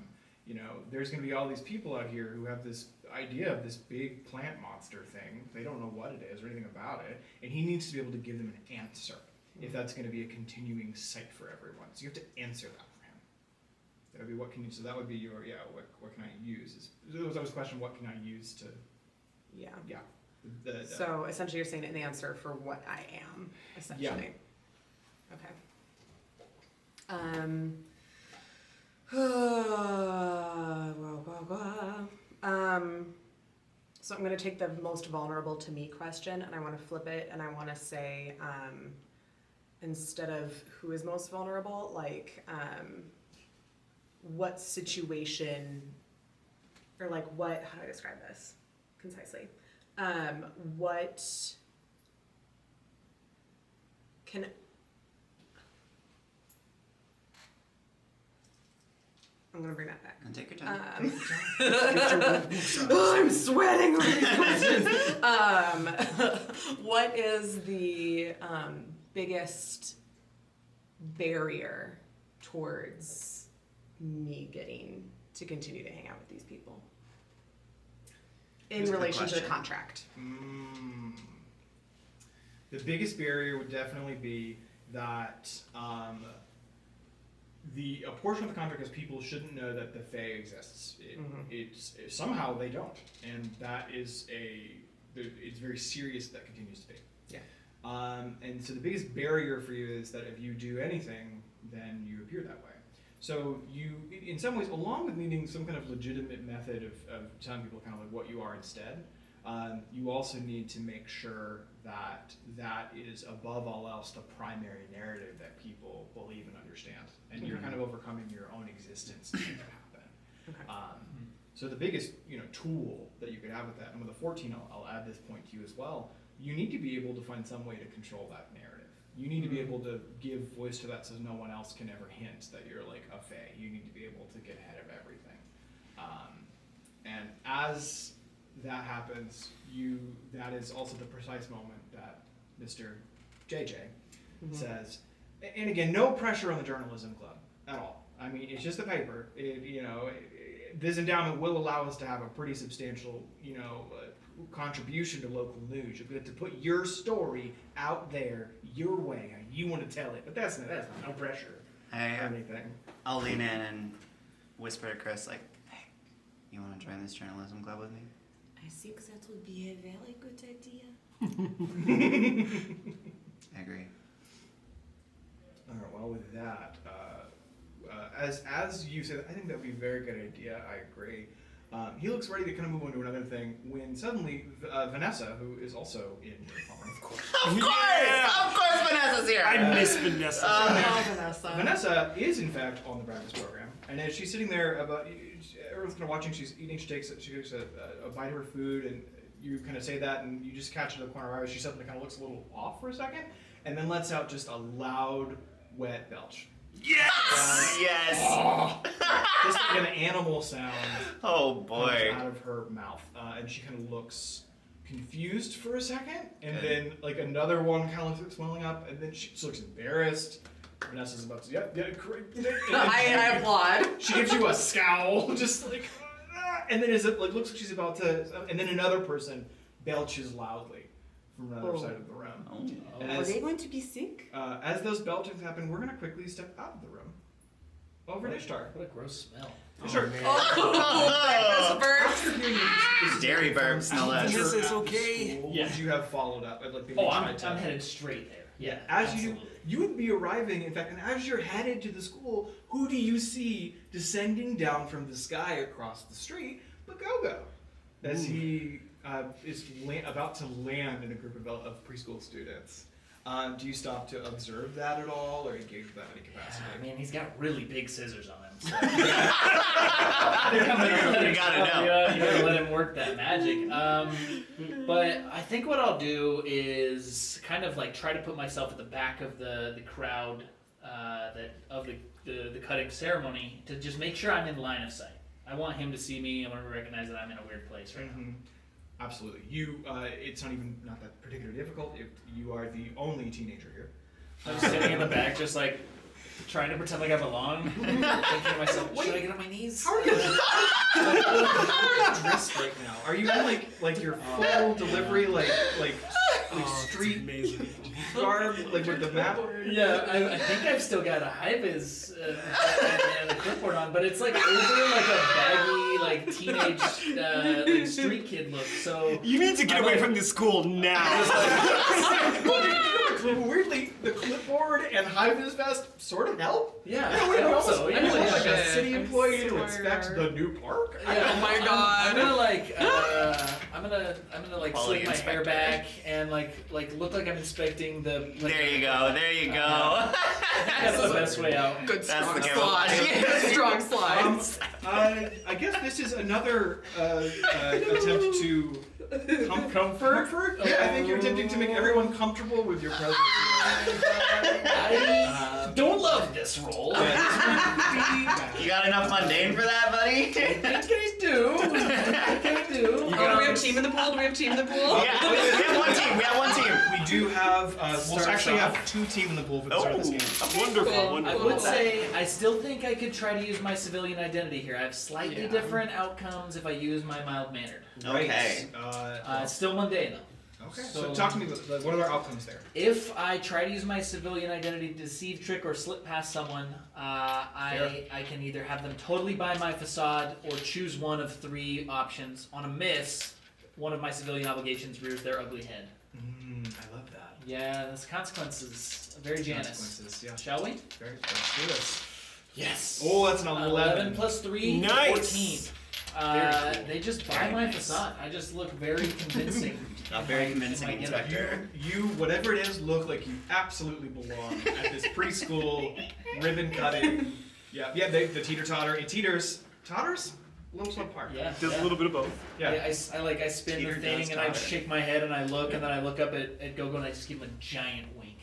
there's going to be all these people out here who have this idea of this big plant monster thing. They don't know what it is or anything about it, and he needs to be able to give them an answer if that's going to be a continuing sight for everyone. So you have to answer that for him. That would be what can you. So that would be your what can I use? That was always the question. What can I use to? Yeah. Yeah. So essentially, you're saying an answer for what I am, essentially. Okay. So I'm going to take the most vulnerable to me question, and I want to flip it, and I want to say, instead of who is most vulnerable, like, what situation, or like what, how do I describe this concisely? What can, I'm gonna bring that back. And take your time. I'm sweating over these questions. What is the biggest barrier towards me getting to continue to hang out with these people in That's a good relation to the question. contract? The biggest barrier would definitely be that a portion of the contract is people shouldn't know that the Fae exists. It's somehow they don't, and that is it's very serious that continues to be. Yeah. And so the biggest barrier for you is that if you do anything, then you appear that way. So you, in some ways, along with needing some kind of legitimate method of telling people kind of like what you are instead, you also need to make sure that that is above all else the primary narrative that people believe and understand, and you're kind of overcoming your own existence to make that happen. Okay. So the biggest tool that you could have with that, and with the 14, I'll add this point to you as well. You need to be able to find some way to control that narrative. You need to be able to give voice to that so no one else can ever hint that you're like a Fae. You need to be able to get ahead of everything. And as that happens, that is also the precise moment that Mr. JJ says, and again, no pressure on the journalism club at all. I mean, it's just a paper. This endowment will allow us to have a pretty substantial, contribution to local news. You'll get to put your story out there your way, how you want to tell it. But that's no pressure or anything. I'll lean in and whisper to Chris, like, hey, you want to join this journalism club with me? I think that would be a very good idea. I agree. All right. Well, with that, as you said, I think that would be a very good idea. I agree. He looks ready to kind of move on to another thing when suddenly Vanessa, who is also in uniform, of course. Of course Vanessa's here! I miss Vanessa. Vanessa. Vanessa is in fact on the breakfast program, and as she's sitting there, everyone's kind of watching. She's eating. She takes a bite of her food, and you kind of say that, and you just catch her in the corner of her eye. She suddenly kind of looks a little off for a second, and then lets out just a loud, wet belch. Yes! Yes! Just like an animal sound. Oh boy. Comes out of her mouth, and she kind of looks confused for a second, and Good. then like another one kind of looks welling up, and then she looks embarrassed. Vanessa's about to, yeah, great. I applaud. She gives you a scowl, just like, and then it looks like she's about to, and then another person belches loudly from another side of the room. And Are they going to be sick? as those belchings happen, we're gonna quickly step out of the room. Over to Ishtar. What a gross smell. Ishtar. Breakfast burps. Dairy burps, no less. This is okay. Yeah. Would you have followed up? Like maybe Oh, tried to- I'm headed straight there. Yeah. As absolutely. you would be arriving, in fact, and as you're headed to the school, who do you see descending down from the sky across the street but Gogo? As he is about to land in a group of preschool students. Do you stop to observe that at all, or engage with that in any capacity? I mean, he's got really big scissors on him. So. You gotta know. You gotta let him work that magic. But I think what I'll do is kind of like try to put myself at the back of the crowd of the cutting ceremony to just make sure I'm in line of sight. I want him to see me. I want him to recognize that I'm in a weird place right now. Absolutely. It's not that particularly difficult if you are the only teenager here. I'm just sitting in the back, just like trying to pretend like I belong. Thinking to myself, should I get on my knees? How are you dressed right now? Are you in like your full delivery like street Amazing. garb like with the map? Yeah, I think I've still got a high vis and a clipboard on, but it's like over like a baggy like teenage like street kid look. So You need to get away from this school now. Weirdly, the clipboard and high vis vest sort of help. yeah, I I hope almost so. I Yeah, feel like yeah. a city employee I who inspects swear. the new park. Yeah, Oh my God. I'm gonna like I'm gonna like Quality slick my hair inspector. back and like look like I'm inspecting the. Like, There you go, there you go. That's the best way out. Good That's strong the slide. camouflage. Strong slides. I guess this is another attempt to comfort. Yeah, I think you're attempting to make everyone comfortable with your presence. I don't love this. this roll. You got enough mundane for that, buddy? I think I do. Oh, do we have team in the pool? Do we have team in the pool? Yeah, we have one team. We have one team. We do have, we'll Starts actually off. have 2 team in the pool for the start of this game. Wonderful, Cool. I wonderful. would say I still think I could try to use my civilian identity here. I have slightly Yeah. different outcomes if I use my mild mannered. Okay. It's still mundane though. Okay, so So- talk to me about what are our outcomes there? If I try to use my civilian identity to deceive, trick, or slip past someone, I can either have them totally buy my facade or choose one of 3 options. On a miss, one of my civilian obligations rears their ugly head. I love that. Yeah, that's consequences. Very Janus. Consequences, yeah. Shall we? Let's do this. Yes. Oh, that's an 11. plus 3, Nice. 14. Very cool. They just buy my facade. I just look very convincing. A very convincing Am I inspector. You, whatever it is, look like you absolutely belong at this preschool ribbon cutting. Yeah, the teeter-totter. It teeters. Totters? A little apart. Yeah. Does yeah. a little bit of both. Yeah. I spin Teeter the thing does and I totter. shake my head and I look and then I look up at Gogo and I just give him a giant wink.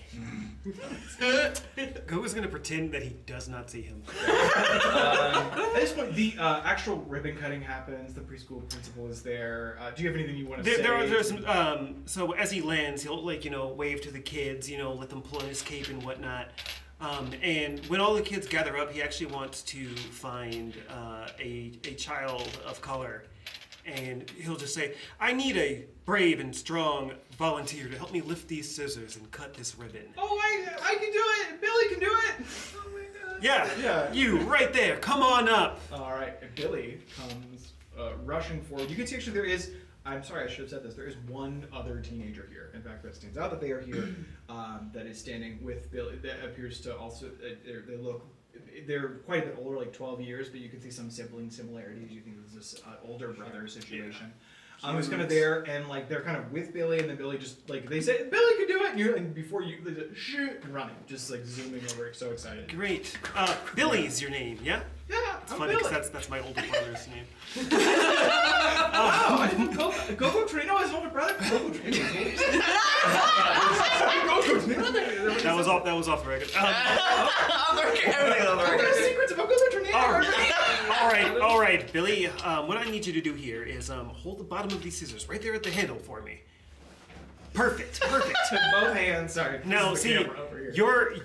Gogo's gonna pretend that he does not see him. At this point, the actual ribbon cutting happens. The preschool principal is there. Do you have anything you want to say? There's some, so as he lands, he'll wave to the kids, let them pull on his cape and whatnot. And when all the kids gather up, he actually wants to find a child of color. And he'll just say, I need a brave and strong volunteer to help me lift these scissors and cut this ribbon. Oh, I can do it. Billy can do it. Oh my god. Yeah, you right there. Come on up. All right. And Billy comes rushing forward. You can see actually there is. I'm sorry, I should have said this. There is one other teenager here. In fact, that stands out that they are here. That is standing with Billy. That appears to also. They look. They're quite a bit older, like 12 years, but you can see some sibling similarities. You think this is older brother situation. Who's kind of there, and like they're kind of with Billy, and then Billy just like they say Billy can do it, and you're and before you they just, shoot and running, just like zooming over, so excited. Great. Billy's your name, yeah? Yeah, It's I'm funny Billy. because that's my older brother's name. Wow, I didn't Gogo Trino has an older brother. Gogo Trino. Gogo Trino. That was off the record. Everything on the What are the record. secrets about Gogo Trino? All right, Billy. What I need you to do here is hold the bottom of these scissors right there at the handle for me. Perfect. Both hands. Sorry. This Now, is the see, camera over here.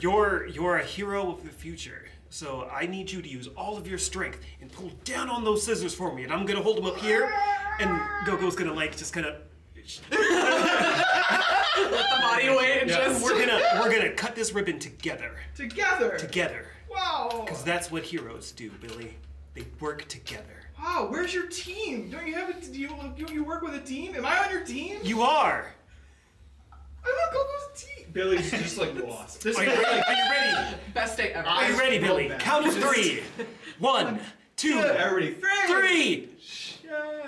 you're a hero of the future. So I need you to use all of your strength and pull down on those scissors for me. And I'm gonna hold them up here, and Gogo's gonna just kind of. Let the body weight and just. We're gonna cut this ribbon together. Together. Wow. Because that's what heroes do, Billy. They work together. Wow. Where's your team? Don't you have a? Do you work with a team? Am I on your team? You are. I'm on Gogo's team. Billy's just like lost. This Are you ready? Best day ever. Are you ready, Billy? Roll back. Count of 3. 1, 2, Everybody, 3.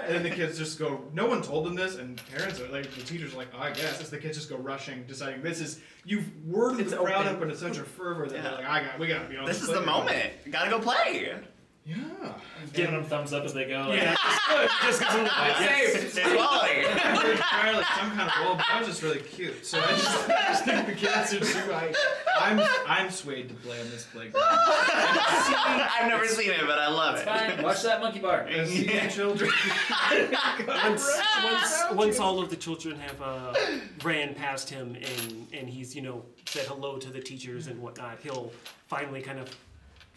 And then the kids just go. No one told them this, and parents are like, the teachers are like, oh, I guess. As the kids just go rushing, deciding this is you've worded It's the crowd open. up into such a fervor that Yeah. they're like, we gotta be on. This is play the now." moment. Gotta go play. Yeah. Giving them thumbs up as they go. Yeah, just because I'm It's quality. They're trying like some kind of role, but I was just really cute. So I just think the kids are too. I'm swayed to play on this playground. I've never seen it, but I love it. Fine, watch that monkey bar. And see the children. once all of the children have ran past him and he's said hello to the teachers and whatnot, he'll finally kind of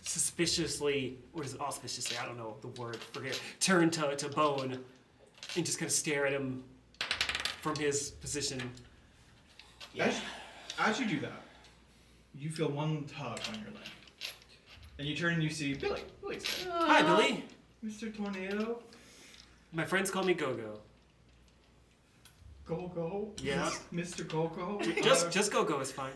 suspiciously, or is it auspiciously, I don't know the word, forget, turn to Bone and just kind of stare at him from his position. As you do that, you feel one tug on your leg, and you turn and you see Billy. Billy's there. Hi, Billy. Mr. Tornado. My friends call me Go-Go. Go-Go. Yeah. Mr. Go-Go. Just Go-Go is fine.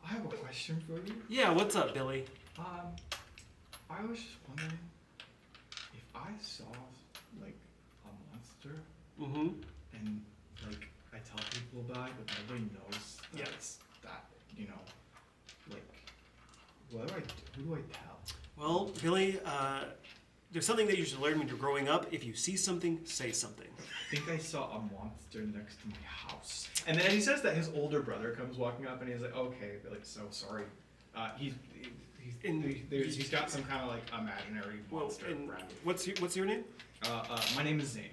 I have a question for you. Yeah, what's up, Billy? I was just wondering if I saw like a monster Mm-hmm. and like I tell people about it, but nobody knows that Yeah. it's that, like what do I do? Who do I tell? Well, Billy, there's something that you should learn when you're growing up. If you see something, say something. I think I saw a monster next to my house. And then he says that his older brother comes walking up and he's like, okay, Billy, so sorry He's got some kind of like imaginary monster and around him. what's your name? My name is Zane.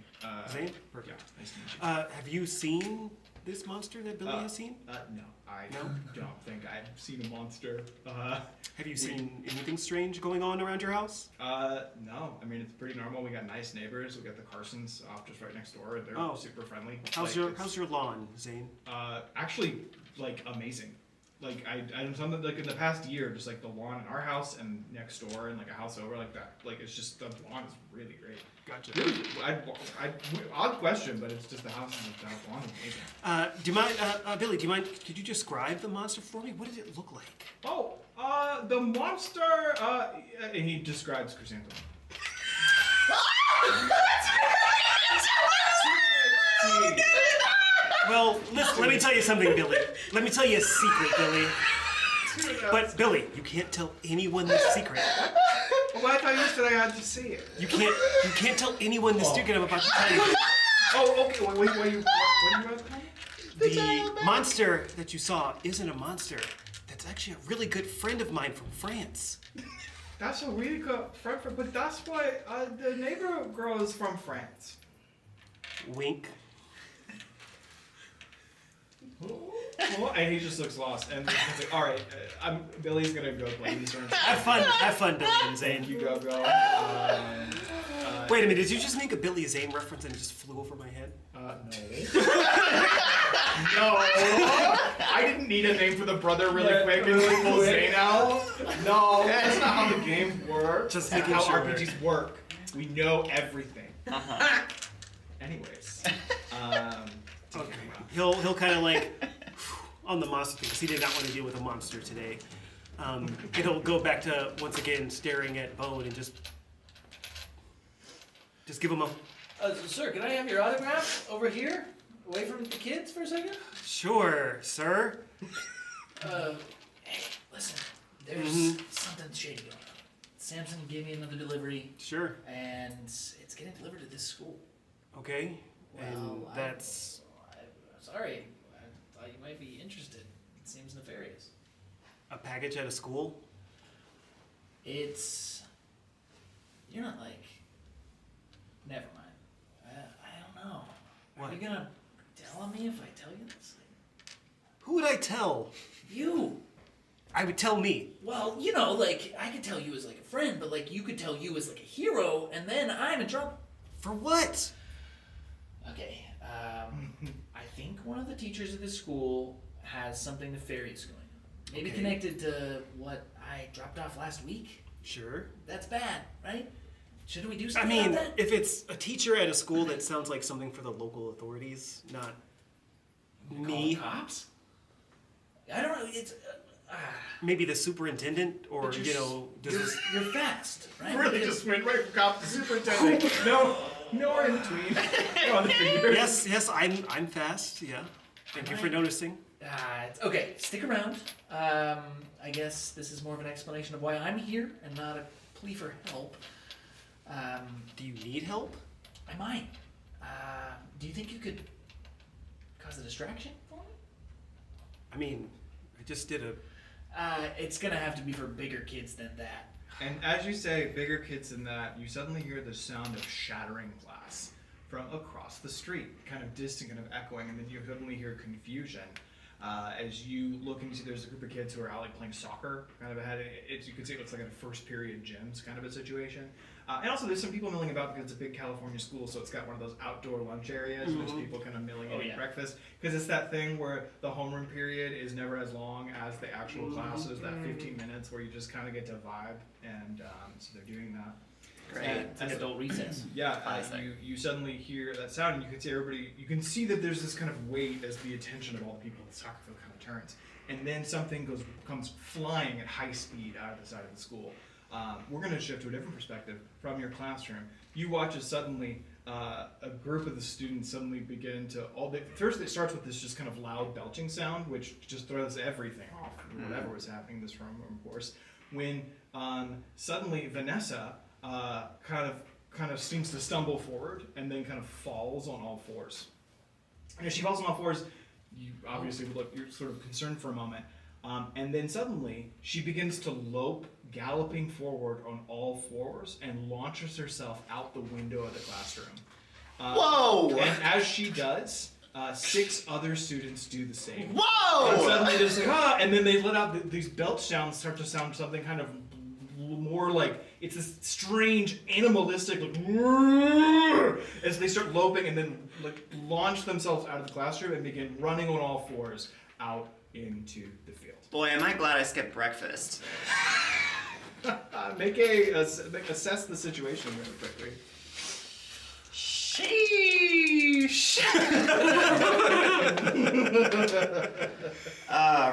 Zane? Yeah, Perfect. nice to meet you. Have you seen this monster that Billy has seen? No, I No? don't think I've seen a monster. Have you seen anything strange going on around your house? No. I mean, it's pretty normal. We got nice neighbors. We got the Carsons off just right next door. They're super friendly. How's your lawn, Zane? Actually, like amazing. Like I something like in the past year, just like the lawn in our house and next door and like a house over like that. Like it's just the lawn is really great. Gotcha. Really, odd question, but it's just the house and the lawn is amazing. Do you mind, Billy? Do you mind? Could you describe the monster for me? What did it look like? Oh, the monster. And he describes Chrysanthemum. Well, listen, let me tell you something, Billy. Let me tell you a secret, Billy. But Billy, you can't tell anyone this secret. Well, I thought you said I had to see it. You can't tell anyone this secret I'm about to tell you. Oh, okay. What are you about to tell me? The monster that you saw isn't a monster. That's actually a really good friend of mine from France. That's a really good friend, but that's why the neighbor girl is from France. Wink. And he just looks lost. And he's like, all right, Billy's gonna go play these turns. Have fun, Billy and Zane. You go. Wait a minute, did you just make a Billy Zane reference and it just flew over my head? No. No. I didn't need a name for the brother really quick and like pull Zane out. No, that's not how the game works. Just That's making how sure. RPGs work. We know everything. Anyways. Okay. He'll kind of like on the monster thing because he did not want to deal with a monster today. And he'll go back to once again staring at Bone and just give him a Sir, can I have your autograph over here, away from the kids for a second? sure, sir. Hey, listen, there's something shady going on. Samson gave me another delivery, Sure. and it's getting delivered to this school. Okay. And Well, that's I'm sorry. I thought you might be interested. It seems nefarious. a package at a school. You're not like. Never mind. I don't know. What? Are you gonna tell on me if I tell you this? Who would I tell? You. I would tell me. Well, you know, like I could tell you as like a friend, but like you could tell you as like a hero, and then I'm in trouble. For what? Okay. I think one of the teachers at this school has something nefarious going on. Maybe Okay. connected to what I dropped off last week. Sure. That's bad, right? Shouldn't we do I something mean, about that? if it's a teacher at a school, that sounds like something for the local authorities, not Call me. the cops? I don't know. It's Maybe the superintendent, or but does this? you're fast, right? Really Because- just went right from cop to superintendent. Nowhere in between. Go on the figures. Yes, I'm fast. Yeah. Thank you for noticing. Okay, stick around. I guess this is more of an explanation of why I'm here and not a plea for help. Do you need help? I might. Do you think you could cause a distraction for me? I mean, I just did a. It's gonna have to be for bigger kids than that. And as you say, bigger kids than that, you suddenly hear the sound of shattering glass from across the street, kind of distant, kind of echoing, and then you suddenly hear confusion. As you look and you see there's a group of kids who are out like playing soccer, kind of ahead. You can see it looks like a first period gyms kind of a situation. And also there's some people milling about because it's a big California school, so it's got one of those outdoor lunch areas. And there's people kind of milling and eating breakfast. Because it's that thing where the homeroom period is never as long as the actual classes, that 15 minutes where you just kind of get to vibe. And so they're doing that. Great. And It's like adult recess. yeah, Classic. you suddenly hear that sound, and you can see everybody. You can see that there's this kind of weight as the attention of all the people in the soccer field kind of turns, and then something comes flying at high speed out of the side of the school. We're going to shift to a different perspective from your classroom. You watch as suddenly a group of the students suddenly begin to first it starts with this just kind of loud belching sound, which just throws everything off, whatever was happening in this room, of course. When suddenly Vanessa kind of seems to stumble forward and then kind of falls on all fours. And as she falls on all fours, you obviously would look, you're sort of concerned for a moment. And then suddenly she begins to lope, galloping forward on all fours, and launches herself out the window of the classroom. Whoa! And as she does, 6 other students do the same. Whoa! And suddenly they're just like, ah, and then they let out these belch sounds, start to sound something kind of more like, it's this strange animalistic, like, as they start loping and then like launch themselves out of the classroom and begin running on all fours out into the field. Boy, am I glad I skipped breakfast. Assess the situation really quickly. Sheesh.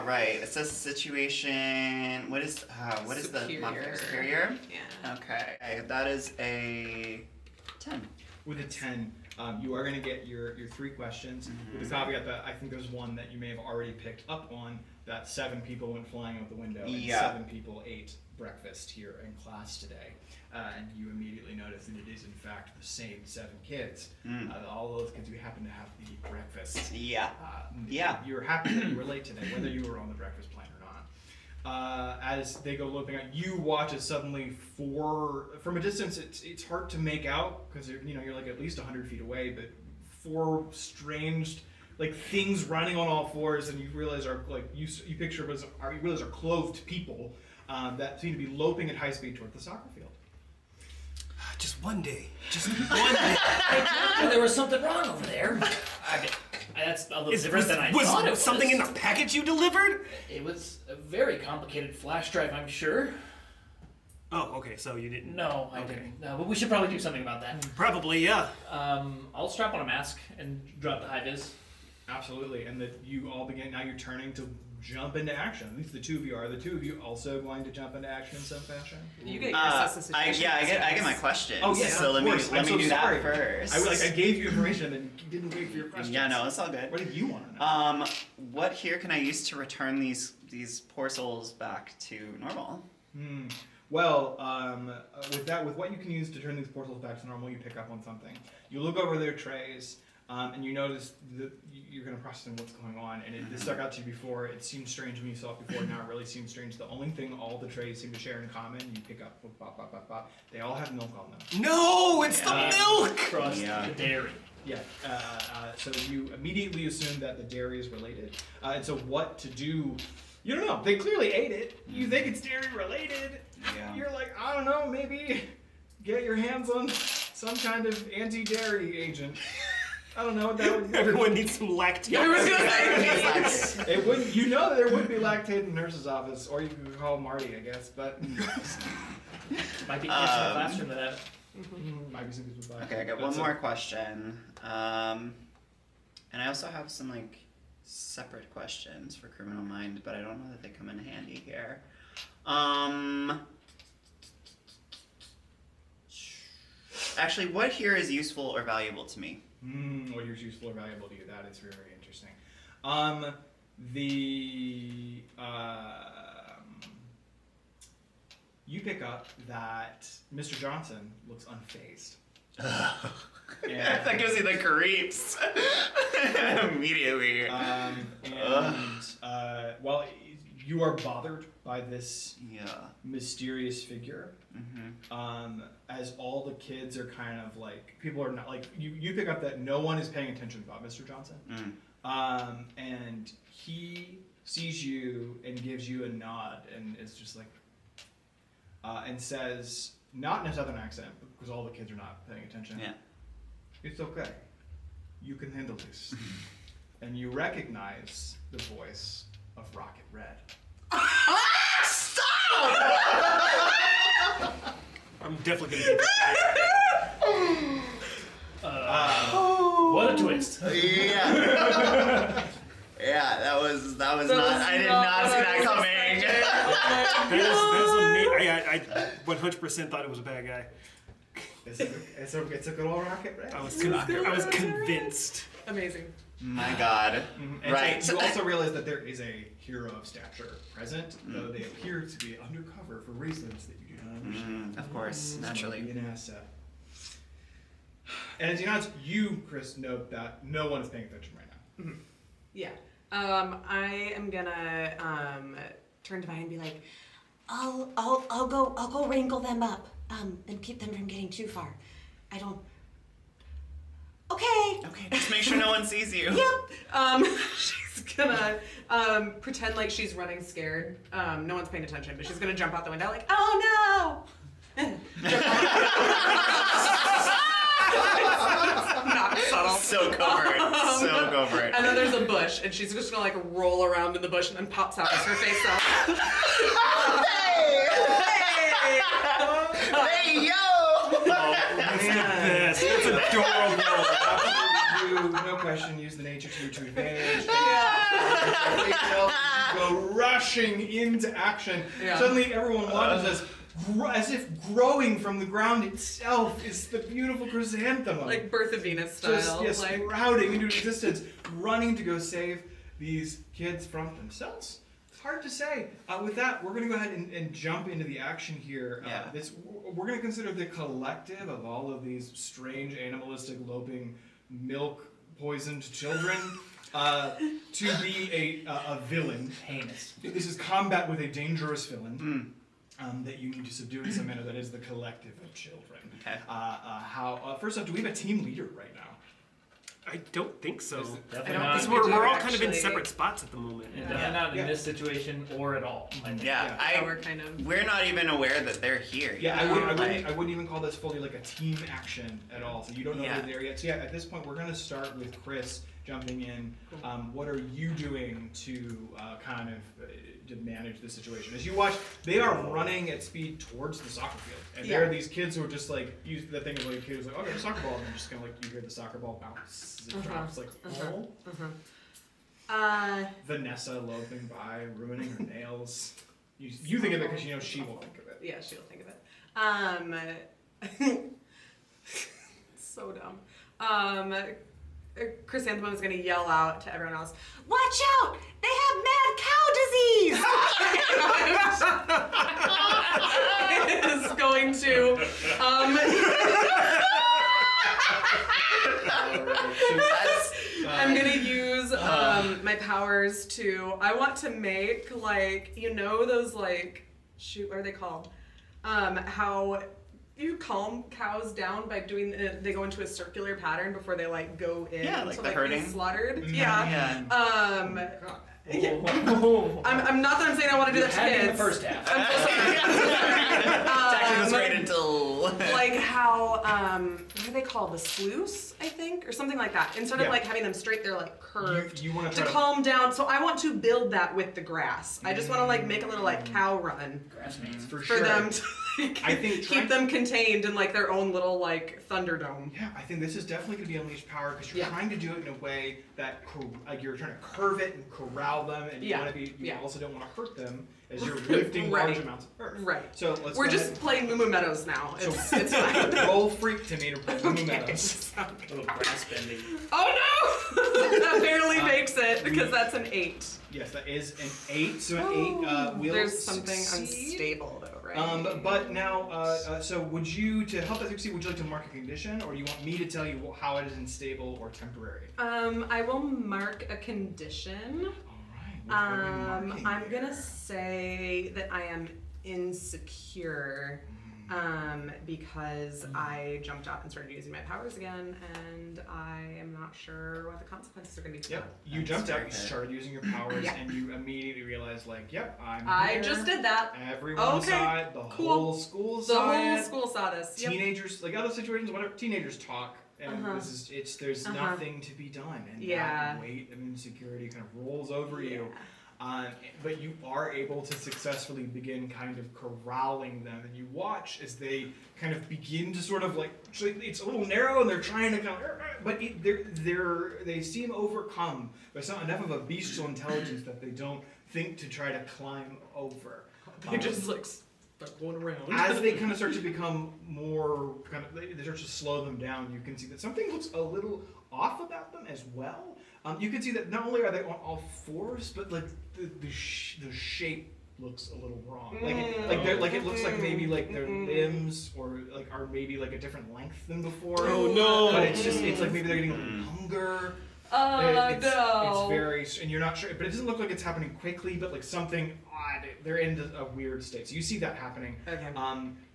Right. Assess the situation. What is the modifier? Superior? Yeah. Okay. That is a 10. With a 10, you are going to get your 3 questions. With the caveat that I think there's one that you may have already picked up on, that 7 people went flying out the window and 7 people ate breakfast here in class today. And you immediately notice that it is in fact the same 7 kids. All those kids who happen to have the breakfast. Yeah. You're happy that you were late today, whether you were on the breakfast plan or not. As they go loping out, you watch as suddenly 4, from a distance it's hard to make out because you're like at least 100 feet away, but 4 strange like things running on all fours, and you realize are like you picture you realize are clothed people that seem to be loping at high speed toward the soccer field. Just one day. Just one day. There was something wrong over there. That's a little different than I thought it was. Was something in the package you delivered? It was a very complicated flash drive, I'm sure. Oh, okay, so you didn't. No, I Okay. didn't. No, but we should probably do something about that. Probably, yeah. I'll strap on a mask and drop the high vis. Absolutely, and that you all begin, now you're turning to jump into action. At least the 2 of you are. The 2 of you also going to jump into action in some fashion? You get your assess the situation. I get my questions. Oh, yeah, So of course. let I'm me so do sorry. that first. I gave you information and then you didn't wait for your questions. Yeah, no, it's all good. What do you want to know? What here can I use to return these poor souls back to normal? Well, with what you can use to turn these portals back to normal, you pick up on something. You look over their trays, and you notice that you're going to process what's going on, and this stuck out to you before. It seemed strange when you saw it before, now it really seems strange. The only thing all the trays seem to share in common, you pick up, bop, bop, bop, bop, they all have milk on them. No, it's the milk! Trust the dairy. Yeah, so you immediately assume that the dairy is related, and so what to do, you don't know. They clearly ate it. You think it's dairy related. Yeah. You're like, I don't know, maybe get your hands on some kind of anti-dairy agent. I don't know what that would be. Everyone needs some lactate. It wouldn't, there would be lactate in the nurse's office, or you could call Marty, I guess, but Might be kids in the classroom that might be some kids would buy. Okay, I got one more question. And I also have some separate questions for Criminal Mind, but I don't know that they come in handy here. Actually, what here is useful or valuable to me? What is useful or valuable to you? That is very interesting. You pick up that Mr. Johnson looks unfazed. That gives you the creeps immediately. While you are bothered by this mysterious figure, as all the kids are kind of people are not you pick up that no one is paying attention about Mr. Johnson, and he sees you and gives you a nod and is just and says, not in a southern accent because all the kids are not paying attention. Yeah. It's okay. You can handle this. And you recognize the voice of Rocket Red. I'm definitely gonna get this What a twist. Yeah. Yeah, that was not. I did not see that coming. I 100% thought it was a bad guy. It's a good old Rocket Red. I was convinced. Amazing. My God. And Right. so you also realize that there is a hero of stature present, though they appear to be undercover for reasons that you do not understand. Of course, naturally. Be an asset. And as you know, you, Chris, note that no one is paying attention right now. Yeah. I am gonna turn to Vi and be like, I'll go wrangle them up, and keep them from getting too far. I don't. Okay. Okay, just make sure no one sees you. Yep. She's gonna pretend like she's running scared. No one's paying attention, but she's gonna jump out the window like, oh no! Not subtle. So covert. So covert. And then there's a bush, and she's just gonna like roll around in the bush and then pops out as her face up. Hey, yo! That's the best. It's adorable. Absolutely do, no question, use the nature to advantage. Yeah. Go rushing into action. Yeah. Suddenly everyone watches as if growing from the ground itself is the beautiful chrysanthemum. Like Birth of Venus style. Just yes, like, sprouting into existence, running to go save these kids from themselves. It's hard to say. With that, we're going to go ahead and jump into the action here. Yeah. We're going to consider the collective of all of these strange, animalistic, loping, milk-poisoned children to be a villain. Heinous. This is combat with a dangerous villain. That you need to subdue in some manner. That is the collective of children. Okay. First off, do we have a team leader right now? I don't think so. Definitely don't not. Because think we we're do, all kind of in actually. separate spots at the moment. And definitely not in Yeah. this situation or at all. I think. Yeah, yeah, we're kind of. we're not even aware that they're here. Yeah, you know? I wouldn't even call this fully like a team action at all. So you don't know Yeah. they're there yet. So yeah, at this point, we're going to start with Chris jumping in. What are you doing to kind of to manage the situation? As you watch, they are running at speed towards the soccer field, and there are these kids who are just like use the thing of like a kid who's like, okay, soccer ball, and they're just kind of like you hear the soccer ball bounce, it drops like Vanessa loping by, ruining her nails. You think of it because you know she will think of it. Yeah, she'll think of it. So dumb. Chrysanthemum is going to yell out to everyone else, "Watch out! They have mad cow disease!" Is going to. I'm gonna use my powers to. I want to make like those like shoot. What are they called? How you calm cows down by doing they go into a circular pattern before they like go in like to the like herding. be slaughtered. Yeah. I'm not that I'm saying I want to do that to Had in kids. the first half. Actually, was great until. Like how what are they called? The sluice, I think, or something like that. Instead of Yeah. like having them straight, they're like curved You want to calm down. So I want to build that with the grass. I just want to like make a little like cow run Grass mates. for for sure. them to like, I think trying- keep them contained in like their own little like thunderdome. Yeah, I think this is definitely going to be unleashed power because you're Yeah. trying to do it in a way that like you're trying to curve it and corral them, and you Yeah. want to be. You Yeah. also don't want to hurt them as you're lifting Right. large amounts of earth. Right. So let's. We're go just ahead. playing Moo Moo Meadows now. It's So it's fine. roll freak to me to play Moo Moo Okay. Meadows. Little grass bending. Oh no! That barely makes it because that's an 8. Yes, that is an 8. So an 8 will There's something succeed. unstable though, right? But now, so would you, to help that succeed, would you like to mark a condition, or do you want me to tell you how it is unstable or temporary? I will mark a condition. All right. Which one are we marking I'm here? gonna say that I am insecure because I jumped out and started using my powers again, and I am not sure what the consequences are gonna be. For Yep. that. You That's jumped out, very you good. started using your powers, Yeah. and you immediately realized, like, yep, I'm I here. just did that. Everyone Okay, saw it. The cool. whole school The saw whole it. school saw this. Yep. Teenagers, like other situations, whatever. Teenagers talk, and Uh-huh. there's Uh-huh. nothing to be done, and Yeah. that weight of insecurity kind of rolls over you. Yeah. But you are able to successfully begin kind of corralling them, and you watch as they kind of begin to sort of like, so it's a little narrow, and they're trying to kind of, but they seem overcome by enough of a bestial intelligence that they don't think to try to climb over. They just like start going around. As they kind of start to become more kind of, they start to slow them down, you can see that something looks a little off about them as well. You can see that not only are they on all fours, but like the shape looks a little wrong. It looks like maybe like their limbs or like are maybe like a different length than before. Oh, no. But it's like maybe they're getting a little longer. It's very, and you're not sure, but it doesn't look like it's happening quickly, but like something odd. They're in a weird state. So you see that happening. Okay.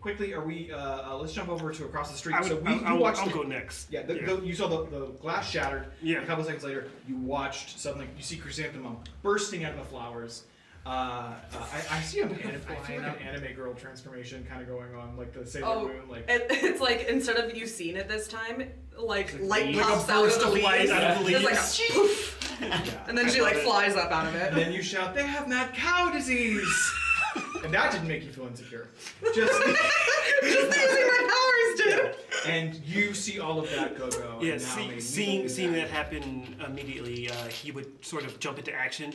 Quickly, are we? Let's jump over to across the street. I would, So I'll go next. Yeah, you saw the glass shattered. Yeah. A couple seconds later, you watched suddenly. You see Chrysanthemum bursting out of the flowers. I see an anime girl transformation kind of going on, like the Sailor Moon. Like it's like instead of you seeing it this time, like light like pops a out of burst the of leaves. light out of the It's like leaves. a poof, yeah. and then she like flies up out of And it. then you shout, "They have mad cow disease!" And that didn't make you feel insecure. Just Just using my powers, dude. and you see all of that go. Yeah, and now maybe seeing that happen immediately, he would sort of jump into action.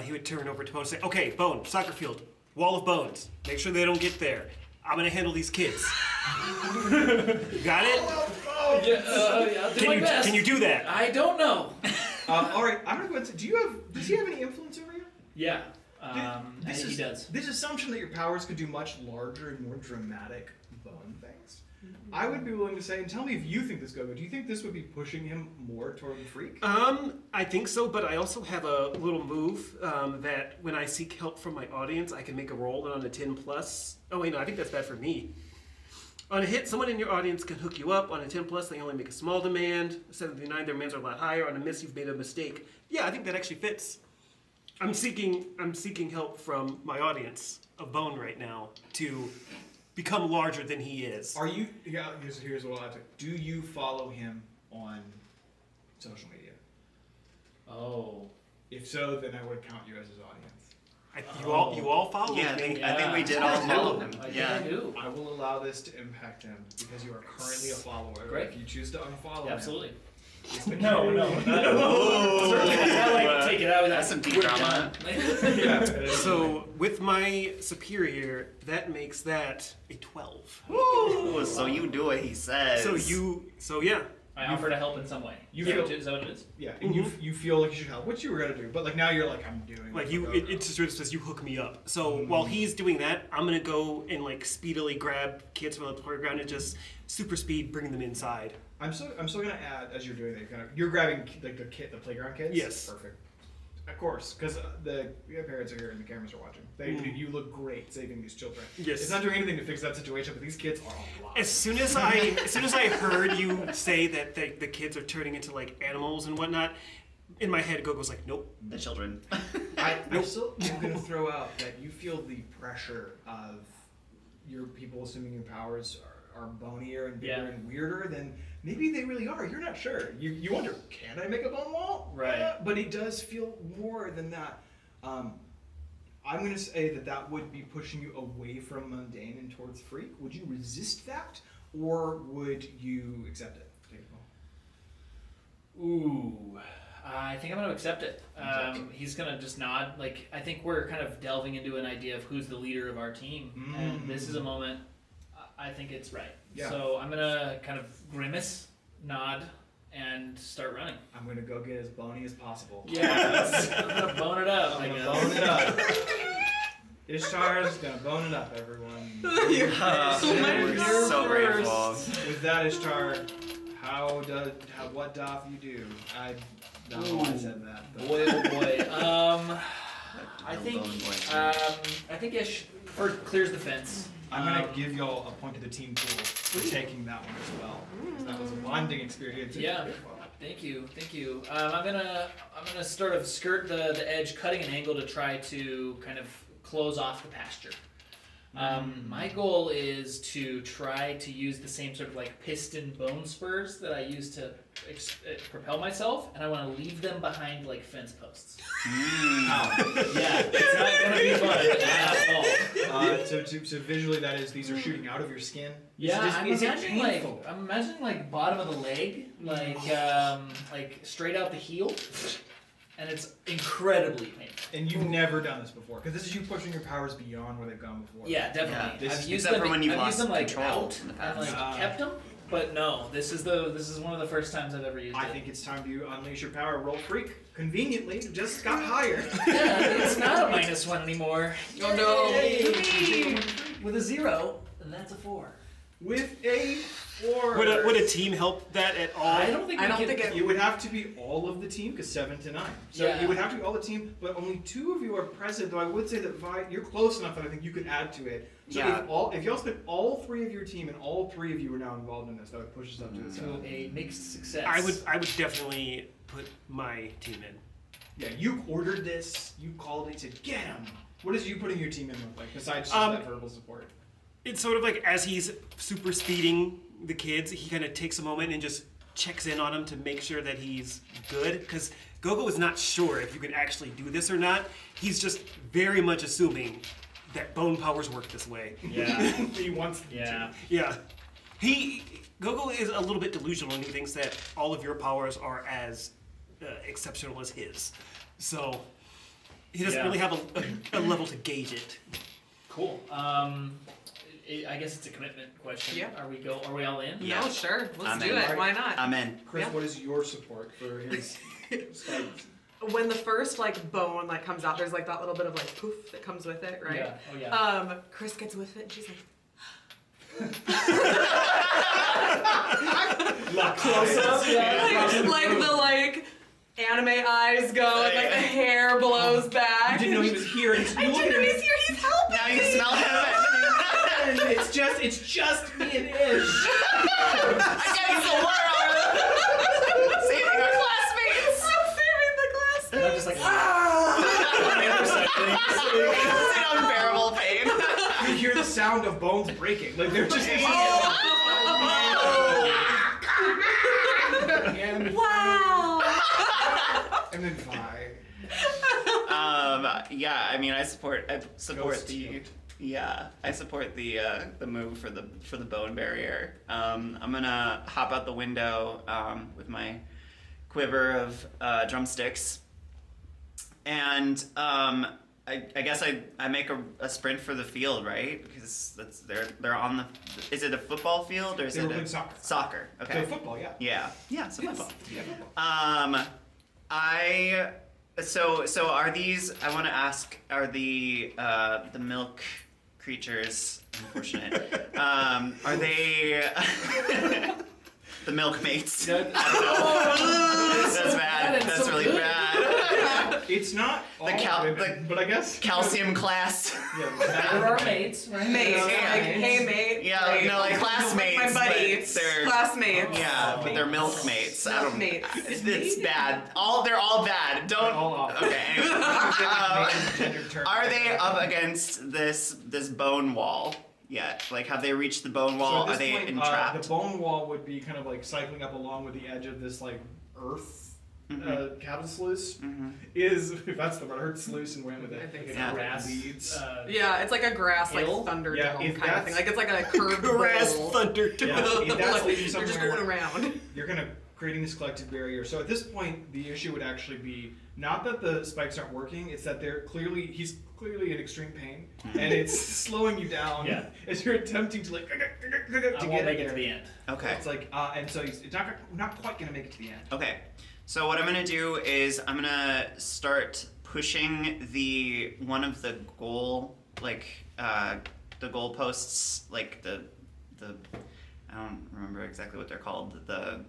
He would turn over to Bone and say, "Okay, Bone, soccer field, wall of bones. Make sure they don't get there. I'm gonna handle these kids." You got it? Yeah, I'll do my best. Can you do that? I don't know. All right, I'm gonna go into. Does he have any influence over you? Yeah. I This think is he does. this assumption that your powers could do much larger and more dramatic bone things. I would be willing to say, and tell me if you think this goes. Do you think this would be pushing him more toward the freak? I think so, but I also have a little move that when I seek help from my audience, I can make a roll, and on a 10 plus. Oh wait, no, I think that's bad for me. On a hit, someone in your audience can hook you up. On a 10 plus, they only make a small demand. 79, their demands are a lot higher. On a miss, you've made a mistake. Yeah, I think that actually fits. I'm seeking help from my audience of Bone right now to become larger than he is. Are you? Yeah. Here's what I have to. Do you follow him on social media? Oh. If so, then I would count you as his audience. You all follow Yeah, me. I think we did all follow him. I think Yeah. I do. I will allow this to impact him because you are currently a follower. Great. If you choose to unfollow Yeah, him, absolutely. it's the No, no, kid. not Oh, certainly. I like to take it out of that. That's some deep We're drama. done. Yeah, it is. So with my superior, that makes that a 12. Ooh, so you do what he says. So yeah. I offer to help in some way. You Is that feel- is that what it is? Yeah, and you feel like you should help, which you were gonna do, but like now you're like I'm doing. Like it. it just sort of says you hook me up. So while he's doing that, I'm gonna go and like speedily grab kids from the playground and just super speed bring them inside. I'm still gonna add as you're doing that. You're grabbing like the playground kids. Yes. Perfect. Of course, because the parents are here and the cameras are watching. You look great saving these children. Yes. It's not doing anything to fix that situation, but these kids are alive. As soon as I heard you say that the kids are turning into like animals and whatnot, in my head Gogo's like, nope. The children. I still am going to throw out that you feel the pressure of your people assuming your powers are bonier and bigger and weirder than maybe they really are. You're not sure. You wonder, can I make a bone wall? Right. Yeah, but it does feel more than that. I'm going to say that would be pushing you away from mundane and towards freak. Would you resist that, or would you accept it? Take it home. Ooh. I think I'm going to accept it. He's going to just nod. Like, I think we're kind of delving into an idea of who's the leader of our team. And this is a moment I think it's right. Yeah. So I'm going to kind of grimace, nod, and start running. I'm going to go get as bony as possible. Yeah. I'm going to bone it up. I'm I gonna guess. bone it up. Ishtar's gonna bone it up, everyone. We're so grateful. With that, Ishtar, what doth you do? I don't know why I said that. But Boy, oh boy. I Little think, bone boy. I think Ish clears the fence. I'm gonna give y'all a point to the team pool for taking that one as well. 'Cause that was a bonding experience. Yeah. Thank you. I'm gonna sort of skirt the edge, cutting an angle to try to kind of close off the pasture. My goal is to try to use the same sort of like piston bone spurs that I use to propel myself, and I want to leave them behind like fence posts. Yeah, it's not gonna be fun at all. So visually, these are shooting out of your skin. Yeah, Is it painful? I'm imagining like bottom of the leg, like straight out the heel, and it's incredibly painful. And you've never done this before, because this is you pushing your powers beyond where they've gone before. Yeah, definitely. Yeah, I've used except them. for when you've I've lost used them like control out in the and past. like kept them, but no, this is one of the first times I've ever used I it. think it's time to unleash your power. Roll freak. Conveniently, just got higher. Yeah, it's not a -1 anymore. Oh no. Yay! With a 0, and that's a 4. with a 4. Would a team help that at all? I don't think I we don't can. think it. It would have to be all of the team, because 7 to 9. So Yeah. it would have to be all the team, but only 2 of you are present. Though I would say that Vi, you're close enough that I think you could add to it. So Yeah. if y'all spent all 3 of your team and all 3 of you are now involved in this, that would push us up to the 7. To a mixed success. I would definitely put my team in. Yeah, you ordered this. You called it. You said, "Get him." What is you putting your team in look like besides just that verbal support? It's sort of like as he's super speeding the kids, he kind of takes a moment and just checks in on him to make sure that he's good. Because Gogo is not sure if you can actually do this or not. He's just very much assuming that bone powers work this way. Yeah. He wants them Yeah. Yeah. Gogo is a little bit delusional and he thinks that all of your powers are as exceptional as his. So he doesn't Yeah. really have a level to gauge it. Cool. I guess it's a commitment question. Yeah. Are we all in? Yeah. No, sure. Let's I'm do in. it. Why not? I'm in. Chris, Yeah. what is your support for his spikes? When the first like bone like comes out, there's like that little bit of like poof that comes with it, right? Yeah. Oh yeah. Chris gets with it and she's like, Close up. like the like anime eyes go and like the hair blows back. You didn't know he was here. And I you look didn't at know him, he's here. He's helping. Now you smell him. and it's just me and Ish. Against the world. Saving our classmates. I'm saving the glass. And I'm just like, It's an unbearable pain. You hear the sound of bones breaking. Like they're just. And, Wow. and then Vi. Yeah, I mean, I support Ghost the team. I support the move for the bone barrier. I'm gonna hop out the window with my quiver of drumsticks, and I guess I make a sprint for the field, right? Because they're on the. Is it a football field or is They it were a playing soccer. Soccer. Okay. So football, yeah. Yeah, so Yes. football. Yeah, football. So are these? I want to ask. Are the milk creatures unfortunate? Are they the milkmates? I don't know. That's bad. That is That's so really good. bad. It's not all women, but I guess Calcium class. We're our mates, right? Mate, Yeah. like, hey mate. Yeah, like, no, like classmates. My buddy. But they're Classmates. yeah, but they're milkmates. I don't. Milkmates. It's bad. They're all bad. Don't. They're all awful. Okay. Anyway. Gendered term. Are they up against this bone wall yet? Like, have they reached the bone wall? So Are at this they point, entrapped? the bone wall would be kind of like cycling up along with the edge of this like earth cattle sluice. Is if that's the word, earth sluice and went with it. I think Like so. a Grass. leads. Yeah, it's like a grass like Hill? thunderdome Yeah, if kind of thing. that's- Like it's like a curved Grass bowl. Thunderdome. Yeah, if that's Like, leading you're just somewhere- going around. You're kind of creating this collective barrier. So at this point, the issue would actually be not that the spikes aren't working; it's that he's clearly in extreme pain, and it's slowing you down Yeah. as you're attempting to like I to won't get make it there. to the end. Okay. It's like, and so it's not quite gonna make it to the end. Okay. So what I'm gonna do is I'm gonna start pushing one of the goal the goalposts, like the I don't remember exactly what they're called. The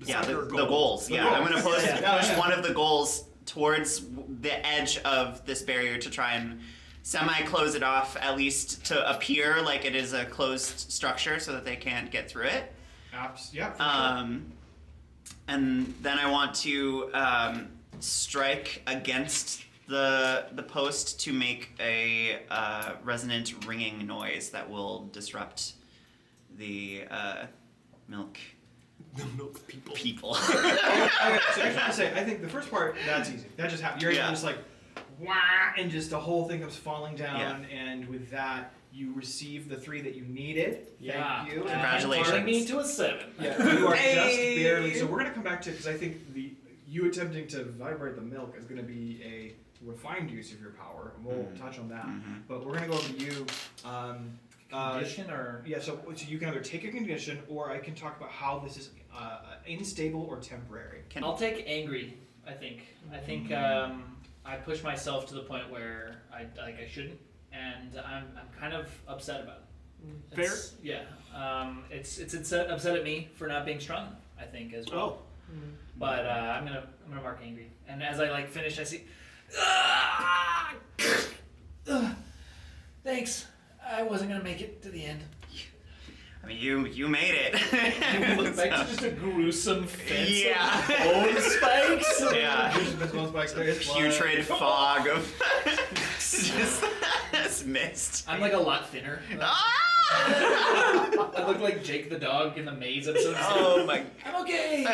soccer the goal. goals. The Yeah, I'm gonna goals. push Yeah. one of the goals towards the edge of this barrier to try and semi-close it off, at least to appear like it is a closed structure, so that they can't get through it. Yeah. For sure. And then I want to strike against the post to make a resonant ringing noise that will disrupt the milk The milk people. Okay, so I just want to say, I think the first part, that's easy. That just happened. You're Yeah. just like, wah, and just the whole thing comes falling down, Yeah. and with that, you receive the 3 that you needed. Yeah. Thank you. Congratulations. Turning me to a 7. Yeah, you are Hey. just barely. So we're gonna come back to because I think you attempting to vibrate the milk is gonna be a refined use of your power, and we'll touch on that. But we're gonna go over to you. Condition or Yeah, so you can either take a condition, or I can talk about how this is unstable or temporary. I'll take angry. I think I push myself to the point where I shouldn't, and I'm kind of upset about it. Fair? Yeah. It's upset at me for not being strong enough, I think, as well. Oh. But I'm gonna mark angry. And as I like finish, I see. Thanks. I wasn't gonna make it to the end. I mean, you made it. Look back to just a gruesome fence Yeah. of bone spikes. Yeah. Putrid Putrid fog of just mist. I'm like a lot thinner. Ah! I look like Jake the dog in the Maze episode. Oh my. I'm okay.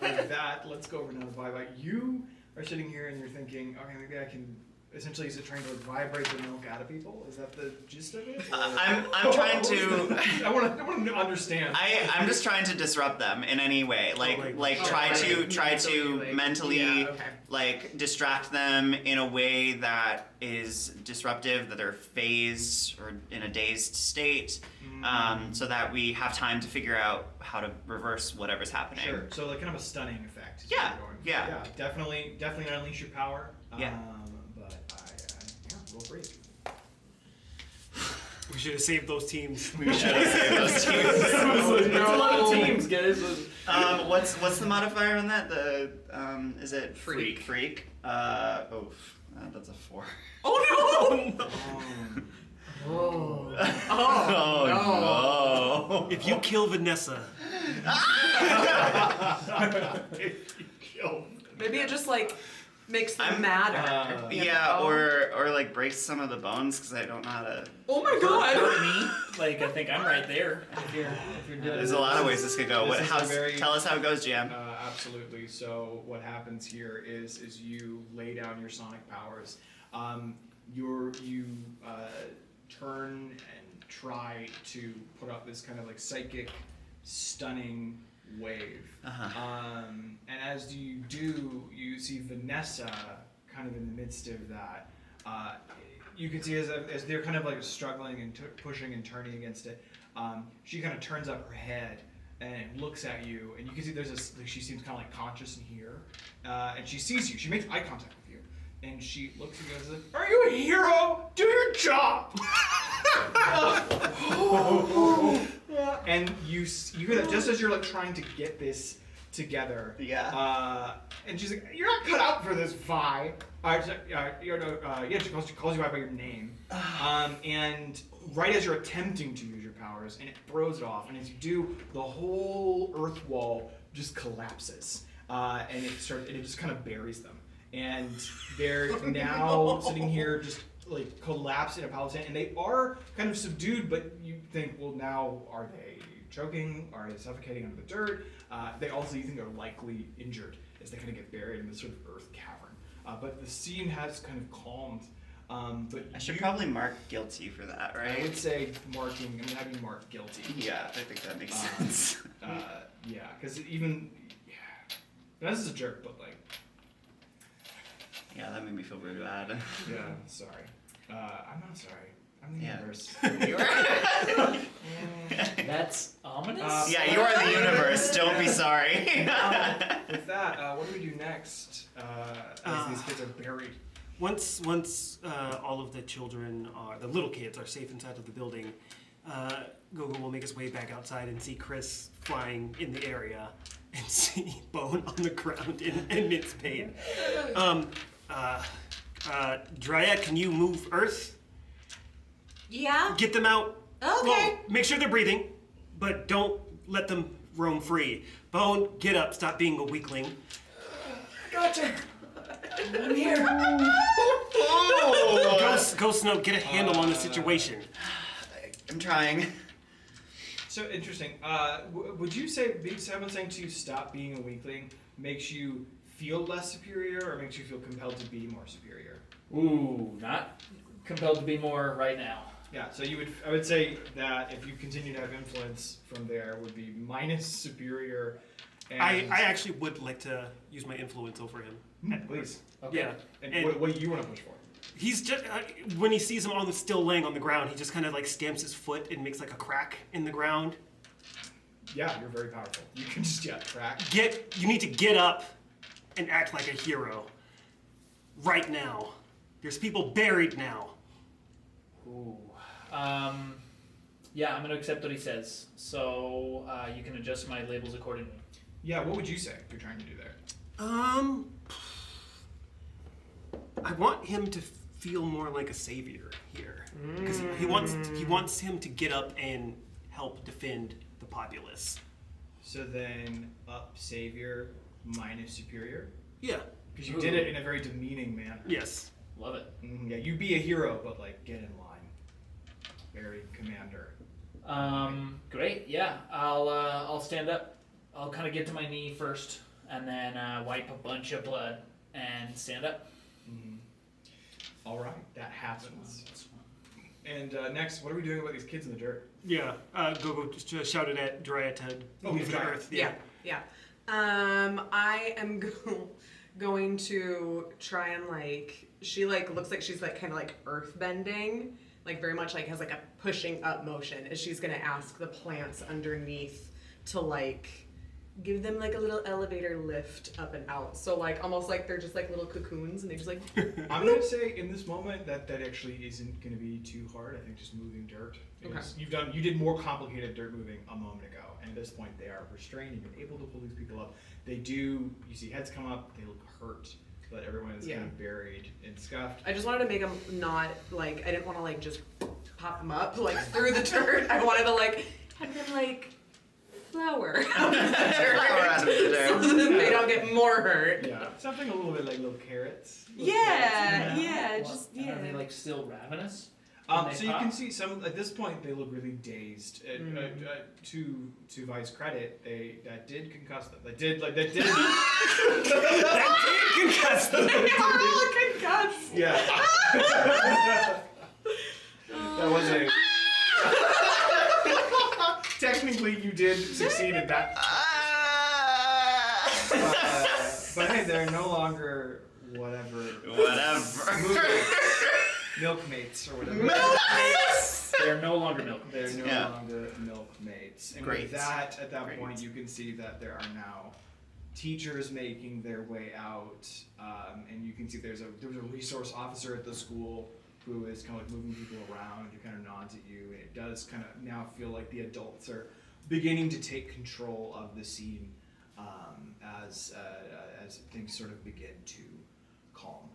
With that, let's go over now to Vibe. You are sitting here and you're thinking, okay, maybe I can. Essentially, is it trying to like vibrate the milk out of people? Is that the gist of it? I'm trying to. I want to understand. I'm just trying to disrupt them in any way, try to mentally Yeah, okay. like distract them in a way that is disruptive, that they're phased or in a dazed state, so that we have time to figure out how to reverse whatever's happening. Sure. So like kind of a stunning effect. is Yeah, what you're going for. yeah. Yeah. Definitely unleash your power. Yeah. But roll for it. We should have saved those teams. We should have saved those teams. It's a lot of teams, guys. What's the modifier on that? The is it Freak. Freak. That's a 4. Oh no! Oh no! If you kill Vanessa, Maybe it just like makes them I'm- madder. you Yeah, know? or like breaks some of the bones because I don't know how to. Oh my For god! me, like I think I'm right there. If you're doing There's a lot of ways this could go. This is a very- Tell us how it goes, Jam. Absolutely. So what happens here is you lay down your sonic powers. You turn and try to put up this kind of like psychic, stunning wave. And as you do, you see Vanessa kind of in the midst of that. You can see as they're kind of like struggling and pushing and turning against it, she kind of turns up her head and looks at you, and you can see there's this. Like, she seems kind of like conscious in here, and she sees you. She makes eye contact with you, and she looks at you and goes, "Are you a hero? Do your job." And you just as you're like trying to get this together. Yeah. And she's like, "You're not cut out for this, Vi." She calls you out by your name. And right as you're attempting to use your powers, and it throws it off, and as you do, the whole earth wall just collapses, and it just kind of buries them, and they're now sitting here just like collapsed in a pile of sand, and they are kind of subdued, but you think, well, now are they choking? Are they suffocating under the dirt? You think are likely injured as they kind of get buried in this sort of earth cavern. But the scene has kind of calmed. But I should probably mark guilty for that, right? I would say having marked guilty. Yeah, I think that makes sense. Yeah, because Vanessa's a jerk, but like, Yeah, that made me feel really bad. yeah, sorry. I'm not sorry. I'm the Yeah. universe. You are- That's ominous. yeah, you are the universe. Don't be sorry. With that, what do we do next? As these kids are buried. once all of the the little kids are safe inside of the building, Gogo will make his way back outside and see Chris flying in the area and see Bone on the ground in immense pain. Dryad, can you move Earth? Yeah? Get them out. Okay. Well, make sure they're breathing, but don't let them roam free. Bone, get up. Stop being a weakling. Gotcha. I'm here. Go, Snow. Get a handle on the situation. I'm trying. So interesting. Would you say someone saying to you stop being a weakling makes you feel less superior, or makes you feel compelled to be more superior? Ooh, not compelled to be more right now. Yeah. So I would say that if you continue to have influence from there, would be minus superior. And I actually would like to use my influence over him. Please. Okay. Yeah. And what do you want to push for? He's just when he sees him still laying on the ground, he just kind of like stamps his foot and makes like a crack in the ground. Yeah, you're very powerful. You can just crack. You need to get up and act like a hero. Right now. There's people buried now. Ooh. Yeah, I'm gonna accept what he says. So you can adjust my labels accordingly. Yeah, what would you say you're trying to do there? I want him to feel more like a savior here, because he wants him to get up and help defend the populace. So then, up savior minus superior, Yeah. because you did it in a very demeaning manner. Yes. Love it. Yeah, you be a hero, but like get in line. Very commander. Great. Yeah, I'll stand up. I'll kind of get to my knee first, and then wipe a bunch of blood and stand up. All right, that happens. And next, what are we doing about these kids in the dirt? Yeah. Go just shout it at Dryad to move to Dryad. Earth. Yeah. I am going to try and like, she like looks like she's like kind of like earth bending, like very much like has like a pushing up motion, as she's gonna ask the plants underneath to like give them like a little elevator lift up and out. So like almost like they're just like little cocoons and they just like I'm gonna say in this moment that actually isn't gonna be too hard. I think just moving dirt. Because you did more complicated dirt moving a moment ago, and at this point they are restrained. You've been able to pull these people up. They do. You see heads come up. They look hurt, but everyone is kind of buried and scuffed. I just wanted to make them not like, I didn't want to like just pop them up like through the dirt. I wanted to like have them like flower out of the dirt so that they don't get more hurt. Yeah, something a little bit like little carrots. Yeah, And are they like still ravenous? So you can see some at this point they look really dazed. To Vi's credit, that did concuss them. That did That did concuss them. Concussed. Yeah. That was a. Technically, you did succeed at that. But hey, they're no longer whatever. Milkmates or whatever. They're no longer milk. They're no longer milkmates. And Great. with that, at that Great. point, you can see that there are now teachers making their way out, and you can see there was a resource officer at the school who is kind of like moving people around. Who kind of nods at you, and it does kind of now feel like the adults are beginning to take control of the scene as things sort of begin to calm.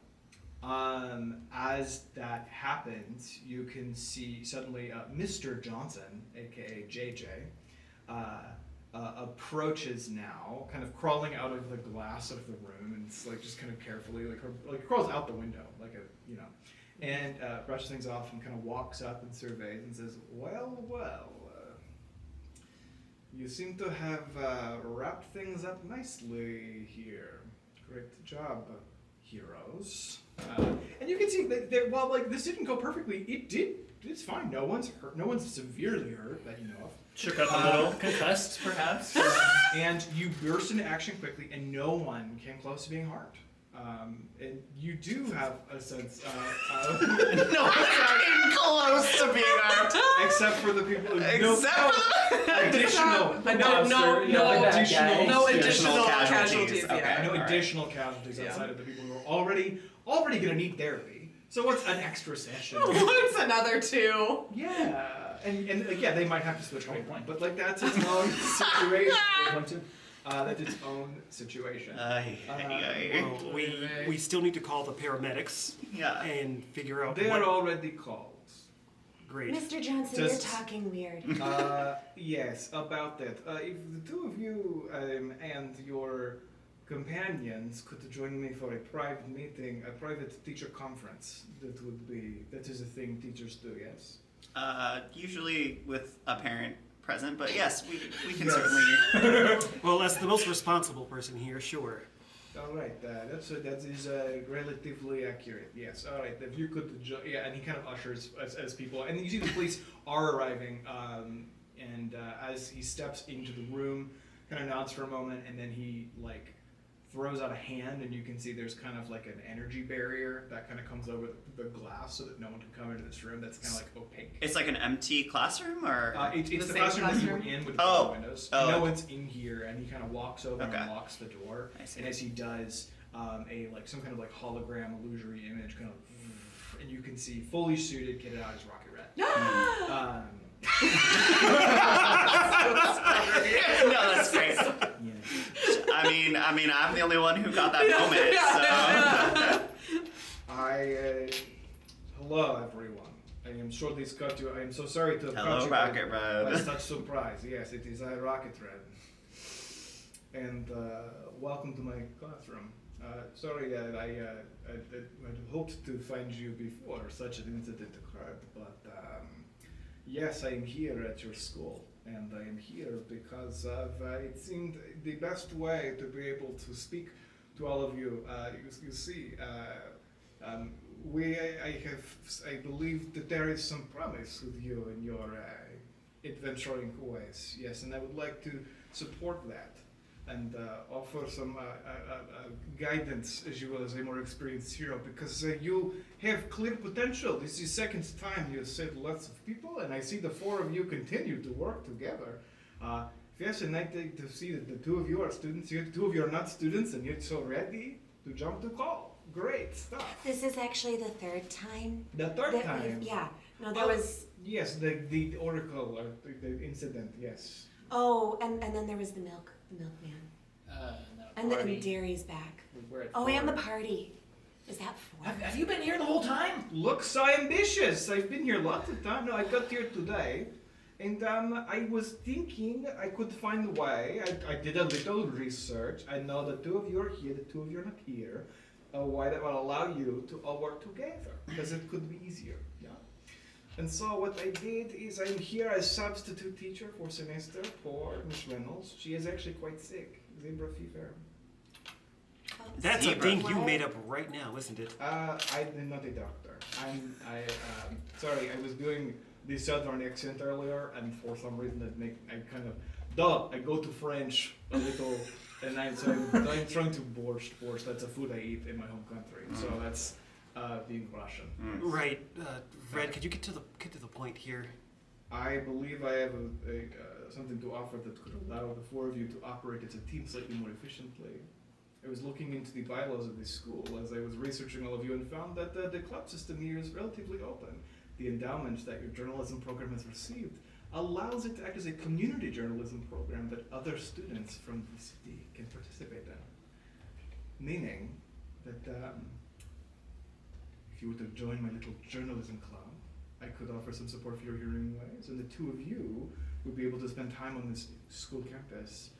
As that happens, you can see suddenly Mr. Johnson, aka JJ, approaches now, kind of crawling out of the glass of the room, and it's like just kind of carefully, like crawls out the window, and brushes things off and kind of walks up and surveys and says, "Well, you seem to have wrapped things up nicely here. Great job, heroes." And you can see that while like this didn't go perfectly, it did. It's fine. No one's hurt. No one's severely hurt that you know of. Shook up a little, concussed perhaps. And you burst into action quickly, and no one came close to being harmed. And you do have a sense of No one's came close to being harmed. except for the people who No additional casualties. Okay. Yeah. no All right. additional casualties outside of the people who are already going to need therapy. So what's an extra session? What's another two? Yeah, and like, yeah, they might have to switch home, but like that's its own situation. That's its own situation. Well, we still need to call the paramedics and figure out They what... are already called. Great. Mr. Johnson, Just- you're talking weird. Yes, about that. If the two of you and your companions could join me for a private meeting, a private teacher conference, that is a thing teachers do, yes? Usually with a parent present, but yes, we can Yes. certainly. Well, as the most responsible person here, sure. All right, that is relatively accurate. Yes. All right, if you could, and he kind of ushers as people, and you see the police are arriving, and as he steps into the room, kind of nods for a moment, and then he like throws out a hand, and you can see there's kind of like an energy barrier that kind of comes over the glass so that no one can come into this room. That's kind of like opaque. It's like an empty classroom, or It's the same classroom that you were classroom? in with the Oh. windows. Oh. No one's in here, and he kind of walks over Okay. and locks the door. I see. And as he does, a like some kind of like hologram illusory image kind of and you can see fully suited, kitted out as Rocket Red. No, that's great. I mean, I'm the only one who got that moment, so. Hello everyone. I am sure this caught you. I am so sorry to have Hello, caught you Rocket by Red. such surprise. Yes, it is I, Rocket Red. And welcome to my classroom. Sorry, I hoped to find you before such an incident occurred, but yes, I am here at your school, and I am here because it seemed the best way to be able to speak to all of you. You see, I believe that there is some promise with you in your adventuring ways. Yes, and I would like to support that and offer some guidance as you as a more experienced hero, because you have clear potential. This is the second time you have saved lots of people, and I see the four of you continue to work together. Yes, and I think to see that the two of you are students, the two of you are not students, and you're so ready to jump to call. Great stuff. This is actually the third time. The third that time. Yeah. No, there was. Yes, the oracle, the incident. Yes. Oh, and then there was the milkman. And party. Dairy's back. We're at Oh, 4. and the party. Is that 4? Have you been here the whole time? Look so ambitious. I've been here lots of time. No, I got here today. And I was thinking I could find a way. I did a little research. I know the two of you are here, the two of you are not here. A way that will allow you to all work together, because it could be easier. Yeah. And so what I did is I'm here as substitute teacher for semester for Miss Reynolds. She is actually quite sick. Zebra fever. That's a Zebra. thing you made up right now, isn't it? I'm not a doctor. Sorry, I was doing the southern accent earlier, and for some reason I go to French a little, and I'm trying to borscht. That's a food I eat in my home country, so that's being Russian. Right, Red. Could you get to the point here? I believe I have something to offer that could allow the four of you to operate as a team slightly more efficiently. I was looking into the bylaws of this school as I was researching all of you, and found that the club system here is relatively open. The endowment that your journalism program has received allows it to act as a community journalism program that other students from the city can participate in. Meaning that if you were to join my little journalism club, I could offer some support for your hearing ways, and the two of you would be able to spend time on this school campus,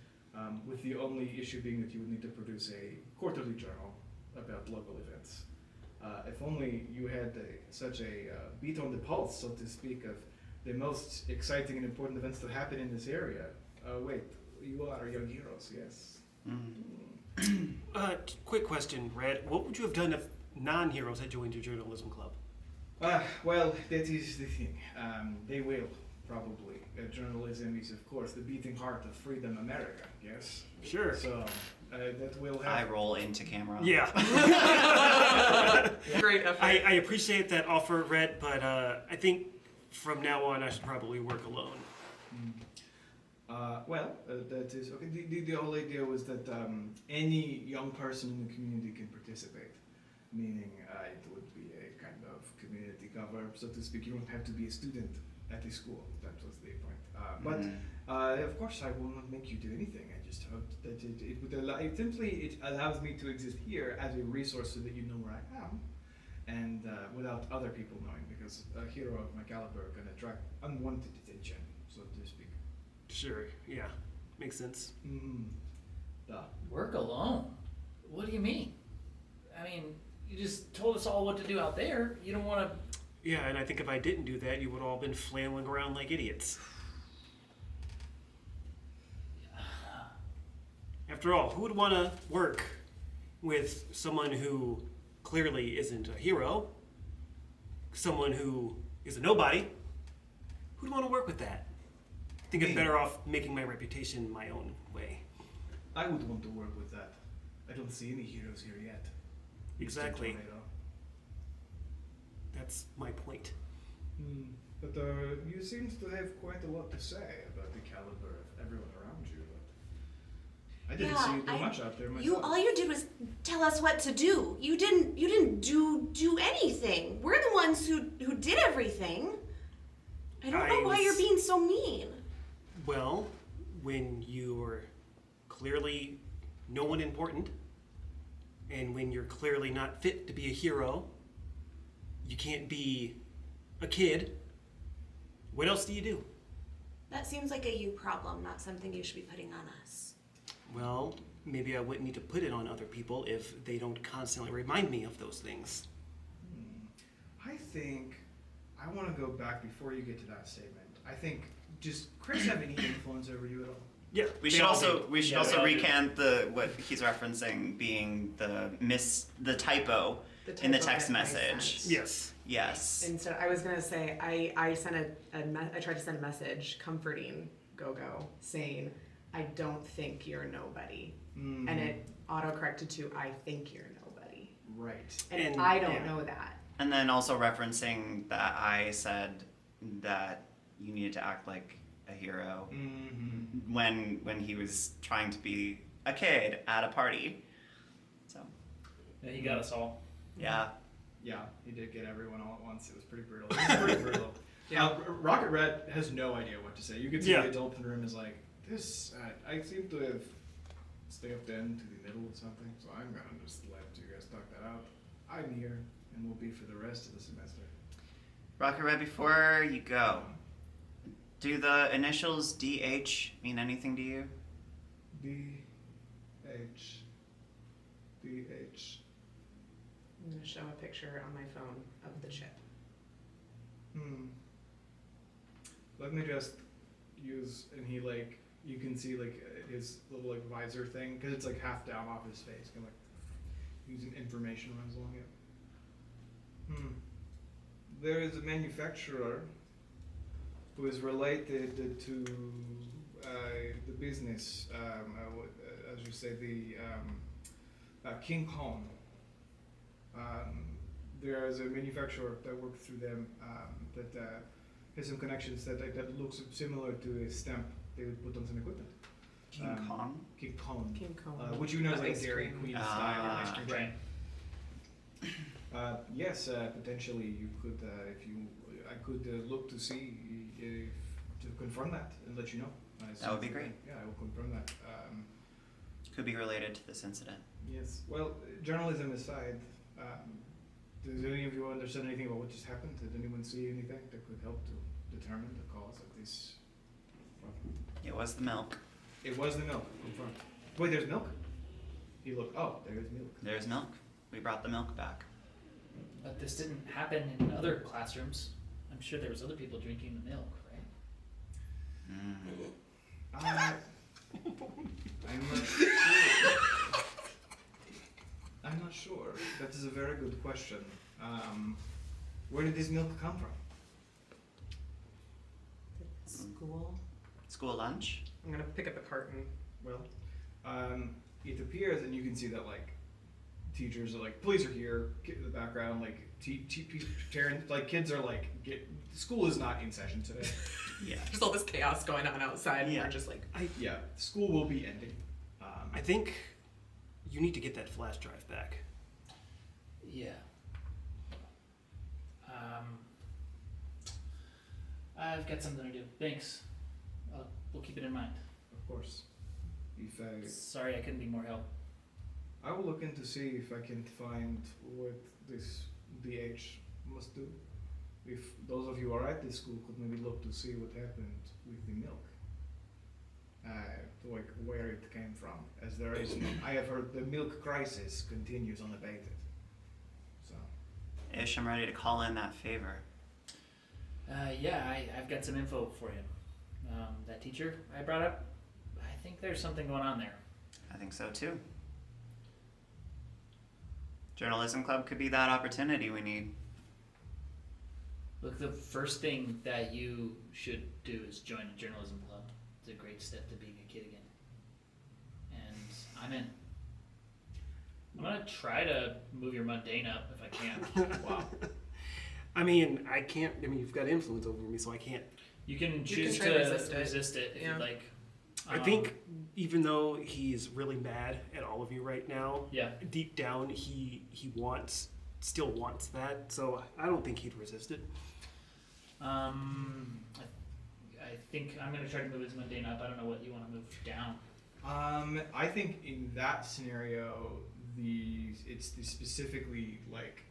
with the only issue being that you would need to produce a quarterly journal about local events. If only you had such a beat on the pulse, so to speak, of the most exciting and important events to happen in this area. Wait, you are young heroes, yes? Quick question, Red. What would you have done if non-heroes had joined your journalism club? Well, that is the thing. They will, probably. Journalism is, of course, the beating heart of freedom America, yes? Sure. So, that will I happen. roll into camera. Yeah. Great effort. I appreciate that offer, Red, but I think from now on I should probably work alone. That is okay. The whole idea was that any young person in the community can participate, meaning it would be a kind of community cover, so to speak. You don't have to be a student at the school. That was the point. But of course, I will not make you do anything. I just hope that it would allow. It allows me to exist here as a resource, so that you know where I am, and without other people knowing, because a hero of my caliber can attract unwanted attention, so to speak. Sure, yeah. Makes sense. Work alone? What do you mean? I mean, you just told us all what to do out there. You don't want to... Yeah, and I think if I didn't do that, you would all been flailing around like idiots. After all, who would want to work with someone who clearly isn't a hero? Someone who is a nobody? Who'd want to work with that? I think I'm better off making my reputation my own way. I would want to work with that. I don't see any heroes here yet. Exactly. Mr. Tornado. That's my point. But you seem to have quite a lot to say about the caliber of everyone around you. I didn't Yeah, see you do much out there myself. All you did was tell us what to do. You didn't do anything. We're the ones who did everything. I don't know why you're being so mean. Well, when you're clearly no one important, and when you're clearly not fit to be a hero, you can't be a kid. What else do you do? That seems like a you problem, not something you should be putting on us. Well, maybe I wouldn't need to put it on other people if they don't constantly remind me of those things. I think I want to go back before you get to that statement. I think does Chris have any influence over you at all? Yeah, We they should all also do. we should Yeah, also they all do. recant what he's referencing being the typo The in the typo text that makes message. sense. Yes. Yes. Instead, I was gonna say I sent I tried to send a message comforting Go-Go saying I don't think you're nobody, and it autocorrected to I think you're nobody, Right. and And- I don't yeah. know that. And then also referencing that I said that you needed to act like a hero Mm-hmm. when he was trying to be a kid at a party. So Yeah, he got us all. yeah. Yeah, he did get everyone all at once. It was pretty brutal. It was pretty brutal. Yeah. Rocket Red has no idea what to say. You can see Yeah. the adult in the room is like, this, I seem to have stepped into the middle of something, so I'm gonna just let you guys talk that out. I'm here, and will be for the rest of the semester. Rocket Red, before you go, do the initials DH mean anything to you? D-H. D-H. I'm gonna show a picture on my phone of the chip. Let me just use, and he like, you can see like his little like visor thing, because it's like half down off his face, kind of like using information runs along it. There is a manufacturer who is related to the business, as you say, the King Kong. There is a manufacturer that works through them that has some connections that looks similar to a stamp they would put on some equipment. King Kong? King Kong. King Kong. Which you know is like a Ice Dairy cream. Queen style ice cream. Right. Yes, potentially you could, I could look to see to confirm that and let you know. That would be great. Yeah, I will confirm that. Could be related to this incident. Yes. Well, journalism aside, does any of you understand anything about what just happened? Did anyone see anything that could help to determine the cause of this? It was the milk. It was the milk. Confirmed. Wait, there's milk? He looked. Oh, there is milk. There's milk. We brought the milk back. But this didn't happen in other classrooms. I'm sure there was other people drinking the milk, right? I'm not sure. I'm not sure. That is a very good question. Where did this milk come from? School. School lunch? I'm gonna pick up a carton. Well, it appears, and you can see that like teachers are like, police are here. In the background, like parents, like kids are like, school is not in session today. Yeah. There's all this chaos going on outside, and Yeah. we're just like, Yeah, school will be ending. I think you need to get that flash drive back. Yeah. I've got something to do. Thanks. We'll keep it in mind. Of course. If Sorry I couldn't be more help. I will look in to see if I can find what this DH must do. If those of you are at this school could maybe look to see what happened with the milk. Like where it came from. As there is, I have heard the milk crisis continues unabated. So, Ish, I'm ready to call in that favor. Yeah, I've got some info for you. That teacher I brought up, I think there's something going on there. I think so too. Journalism Club could be that opportunity we need. Look, the first thing that you should do is join a journalism club. It's a great step to being a kid again. And I'm in. I'm gonna try to move your mundane up if I can. wow. I mean, I can't. I mean, you've got influence over me, so I can't. You can choose try to to resist it. if Yeah. you'd like. I think even though he's really mad at all of you right now, Yeah. deep down he still wants that. So I don't think he'd resist it. I think I'm gonna try to move his mundane up. I don't know what you want to move down. I think in that scenario, it's specifically like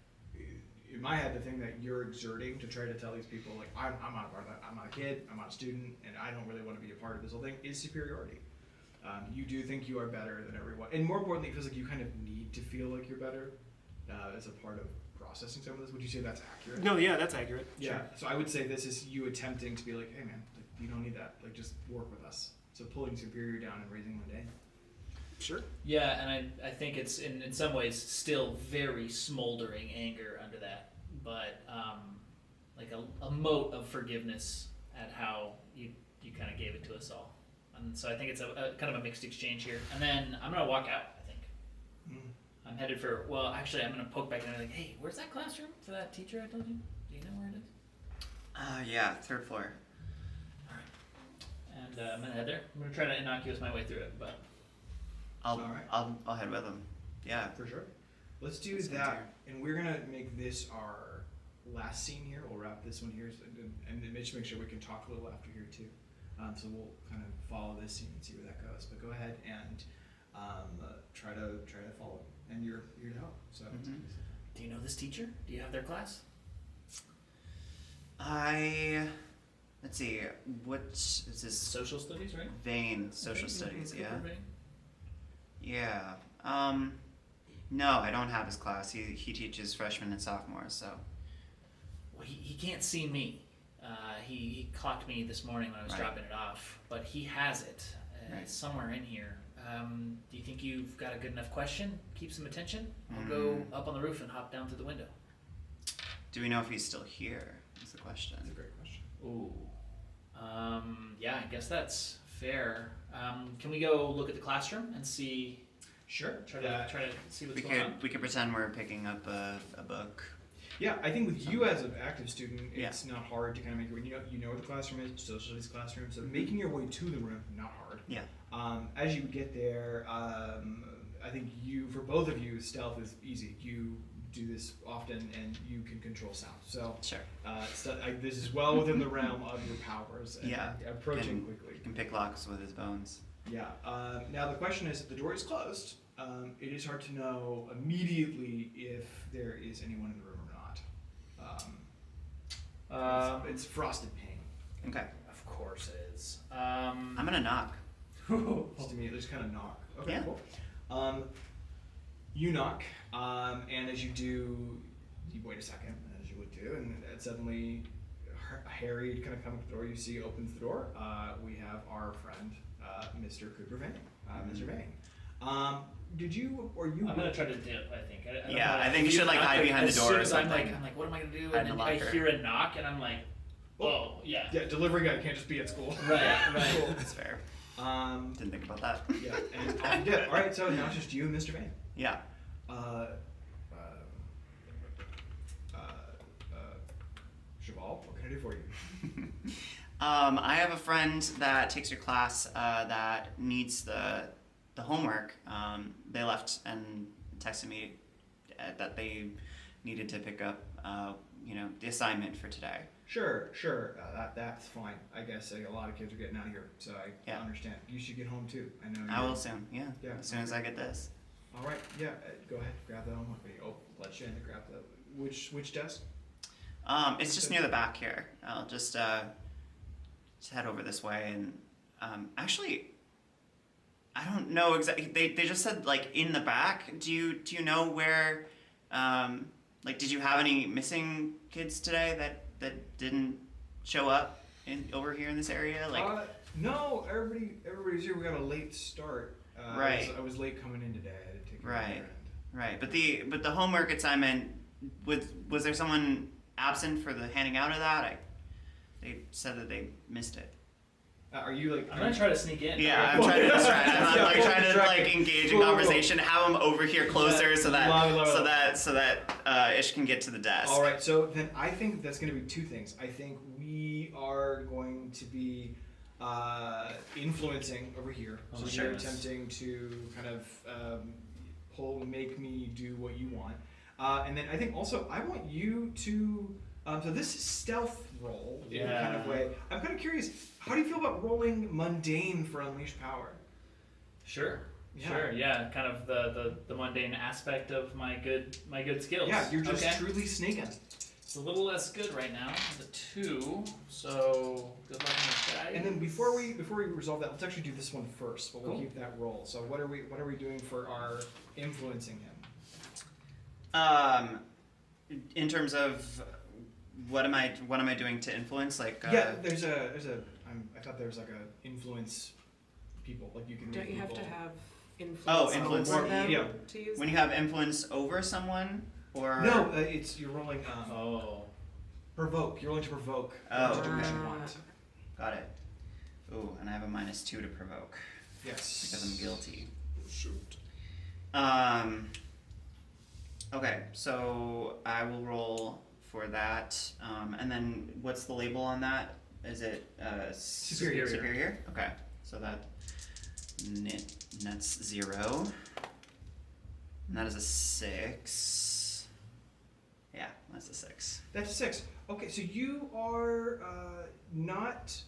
in my head the thing that you're exerting to try to tell these people like I'm not a part of that. I'm not a kid. I'm not a student, and I don't really want to be a part of this whole thing. Is superiority. You do think you are better than everyone, and more importantly, it feels like you kind of need to feel like you're better as a part of processing some of this. Would you say that's accurate? No, yeah, that's accurate. Yeah. Sure. So I would say this is you attempting to be like, hey man, like, you don't need that. Like just work with us. So pulling superior down and raising mundane. Sure. Yeah, and I think it's in some ways still very smoldering anger under that, but like a mote of forgiveness at how you kind of gave it to us all. And so I think it's a kind of a mixed exchange here. And then I'm gonna walk out. I think I'm headed for. Well, actually, I'm gonna poke back in and be like, hey, where's that classroom for that teacher I told you? Do you know where it is? Yeah, 3rd floor. And I'm gonna head there. I'm gonna try to innocuous my way through it, but I'll Alright. I'll head with him. Yeah. For sure. Let's do Sounds that, fair. and we're gonna make this our last scene here. We'll wrap this one here, and then just make sure we can talk a little after here too. So we'll kind of follow this scene and see where that goes. But go ahead and try to follow, and you're here to help. So do you know this teacher? Do you have their class? Let's see, what is this? Social studies, right? Vein, social studies, yeah. Cooper Vein? Yeah. No, I don't have his class. He teaches freshmen and sophomores, so. Well, he can't see me. He clocked me this morning when I was Right. dropping it off, but he has it. Right. It's somewhere in here. Do you think you've got a good enough question? Keep some attention? I'll go up on the roof and hop down through the window. Do we know if he's still here? Is the question. that's a great question. Ooh. Yeah, I guess that's fair. Can we go look at the classroom and see? Sure. Try to see what's We going on. could pretend we're picking up a book. Yeah, I think with you as an active student, it's not hard to kind of make it. You know where the classroom is, social studies classroom. So making your way to the room, not hard. Yeah. As you get there, I think for both of you, stealth is easy. You do this often, and you can control sound. So Sure. this is well within the realm of your powers. And Yeah. approaching And quickly. He can pick locks with his bones. Yeah. Now the question is, if the door is closed, it is hard to know immediately if there is anyone in the room or not. It's frosted pane. Okay. Of course it is. I'm gonna knock. Just immediately, just kind of knock. Okay, Yeah. cool. You knock, and as you do, you wait a second, as you would do, and suddenly Harry kind of comes to the door. You see, opens the door. We have our friend, Mr. Cooper Vane. Mr. Vane. Did you or you? I'm gonna try to dip. I think. I don't Yeah, know. I think you should, like, hide behind the as door soon or as something. I'm like, what am I gonna do? Hide And in then the I locker. hear a knock, and I'm like, oh yeah. Yeah, delivery guy can't just be at school. Right. Cool. That's fair. Um, Didn't think about that. yeah, and off you dip. All right, so now it's just you and Mr. Vane. Yeah. Cheval, what can I do for you? I have a friend that takes your class that needs the homework. They left and texted me that they needed to pick up the assignment for today. Sure. That's fine. I guess a lot of kids are getting out of here, so I understand. You should get home too. I know. I will soon. Yeah. Yeah. As soon as I get this. All right. Yeah. Go ahead. Grab the homework. Let you in to grab the which desk? It's just near the back here. I'll just head over this way and actually, I don't know exactly. They just said like in the back. Do you know where? Did you have any missing kids today that didn't show up over here in this area? No. Everybody's here. We got a late start. Right. I was late coming in today. I had to take care of Right. an errand. Right. But the homework assignment was there someone absent for the handing out of that? They said that they missed it. Are you like? I'm gonna try to sneak in. Yeah, I'm trying to distract. I'm like trying to like engage in Cool. conversation, have them over here closer so that Love. so that Ish can get to the desk. All right, so then I think that's going to be two things. I think we are going to be influencing over here. Oh, So sure. you're attempting to kind of make me do what you want. And then I think also I want you to. So this is stealth roll in a kind of way. I'm kind of curious. How do you feel about rolling mundane for unleash power? Sure. Yeah. Sure. Yeah. Kind of the mundane aspect of my good skills. Yeah, you're just okay. truly sneaking. It's a little less good right now. The 2. So good luck on this guy. And then before we resolve that, let's actually do this one first. But we'll Cool. keep that roll. So what are we doing for our influencing him? In terms of what am I doing to influence? Like Yeah, there's a. I thought there was like a influence people. Like you can. Don't make you have to people- have influence, Oh, influence. over them Yeah. to use when you have influence over someone, or No, it's you're rolling. Oh. Provoke. You're rolling to provoke. Oh. Which direction you want. got it. Ooh, and I have a -2 to provoke Yes. because I'm guilty. Shoot. Okay, so I will roll for that. And then what's the label on that? Is it Superior. Superior? Okay, so that nets 0. And that is a 6. Yeah, that's a 6. That's 6. Okay, so you are not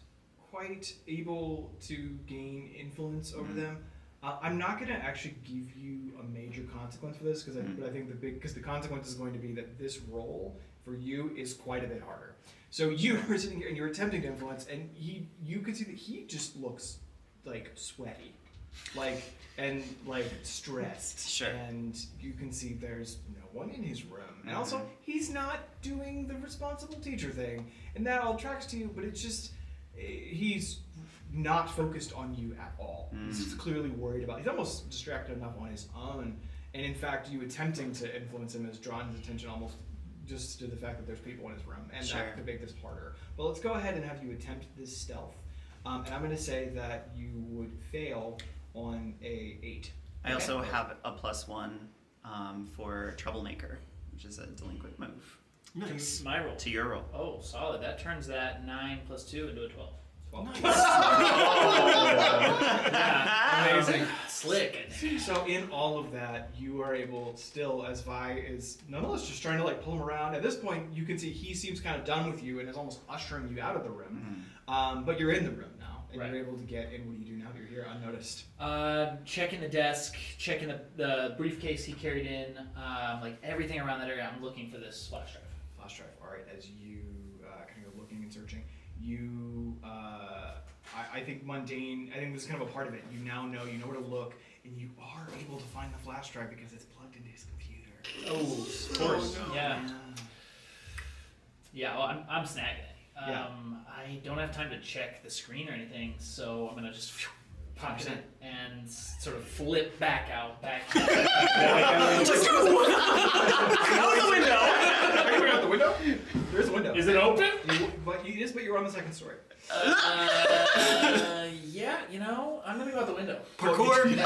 quite able to gain influence over them. I'm not going to actually give you a major consequence for this because I think the consequence is going to be that this roll for you is quite a bit harder. So you are sitting here and you're attempting to influence, and you can see that he just looks like sweaty, like stressed. Sure. And you can see there's no one in his room, and also he's not doing the responsible teacher thing, and that all tracks to you. But it's just he's not focused on you at all. He's clearly worried about. He's almost distracted enough on his own, and in fact, you attempting to influence him has drawn his attention almost just to the fact that there's people in his room, and Sure. that could make this harder. But let's go ahead and have you attempt this stealth, and I'm going to say that you would fail on a 8. I also have a +1 for Troublemaker, which is a delinquent move. Nice. My roll. To your roll. Oh, solid. That turns that 9 + 2 into a 12. Amazing. Slick. So in all of that, you are able still, as Vi is nonetheless just trying to like pull him around. At this point, you can see he seems kind of done with you and is almost ushering you out of the room. But you're in the room now, and Right. you're able to get in. What do you do now that you're here unnoticed? Checking the desk, checking the briefcase he carried in, like everything around that area. I'm looking for this flash drive. Flash drive. All right. As you kind of go looking and searching, you. I think mundane. I think this is kind of a part of it. You now know. You know where to look, and you are able to find the flash drive because it's plugged into his computer. Oh, of course. Yeah. Yeah. Well, I'm snagging it. Yeah. I don't have time to check the screen or anything, so I'm gonna just pop it in and sort of flip back out. Just go out the window. Are you going out the window? There's a window. Is it open? But you're on the second story. Yeah. You know, I'm gonna go out the window. Parkour.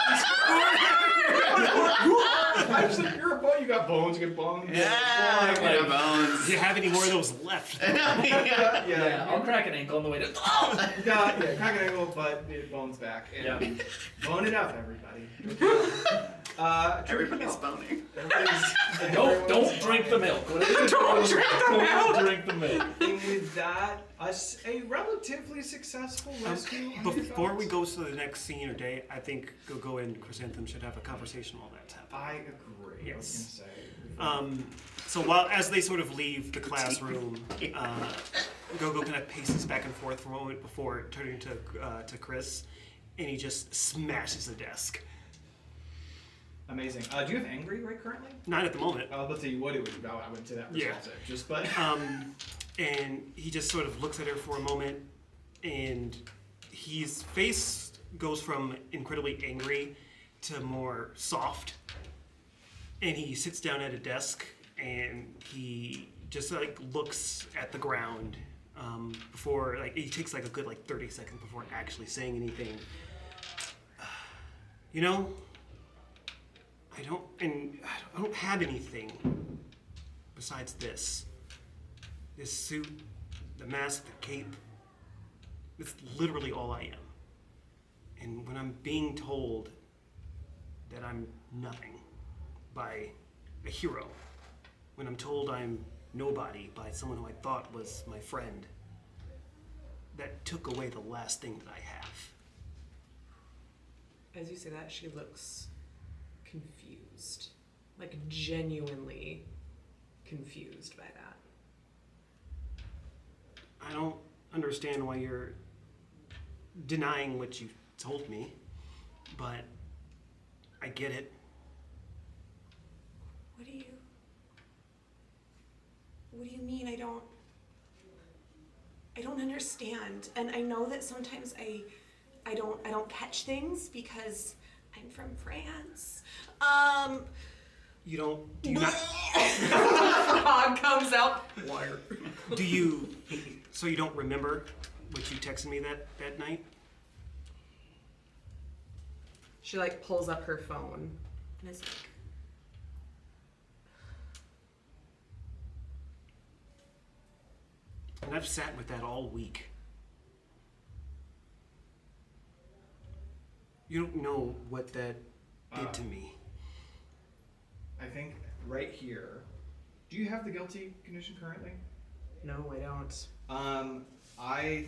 Actually, you're a bone. You got bones. You got bones. Yeah, Like- like bones. Do you have any more of those left? Yeah. I'll crack an ankle on the way to. Crack an ankle, but it bones back. And Yeah. Bone it up, everybody. Everybody's boning. Don't drink the milk. Don't drink the milk. Don't drink the milk. And with that, a relatively successful rescue. Before we go to the next scene or day, I think Gogo and Chrysanthemum should have a conversation while that's happening. I agree. Yes. I was gonna say. So as they sort of leave the classroom, Gogo kind of paces back and forth for a moment before turning to Chris, and he just smashes the desk. Amazing. Do you have angry right currently? Not at the moment. I was about to say you would. I wouldn't say that Yeah. resolves it. Just but. And he just sort of looks at her for a moment, and his face goes from incredibly angry to more soft. And he sits down at a desk, and he just like looks at the ground before, like, he takes like a good 30 seconds before actually saying anything. You know, I don't have anything besides this. This suit, the mask, the cape. It's literally all I am. And when I'm being told that I'm nothing by a hero, when I'm told I'm nobody by someone who I thought was my friend, that took away the last thing that I have. As you say that, she looks confused. Like, genuinely confused by that. I don't understand why you're denying what you told me, but I get it. What do you mean? I don't understand. And I know that sometimes I don't catch things because I'm from France. You don't, do you not, Frog comes out. Liar. do you, so you don't remember what you texted me that night? She like pulls up her phone and is like, And I've sat with that all week. You don't know what that did to me. I think right here. Do you have the guilty condition currently? no, I don't. I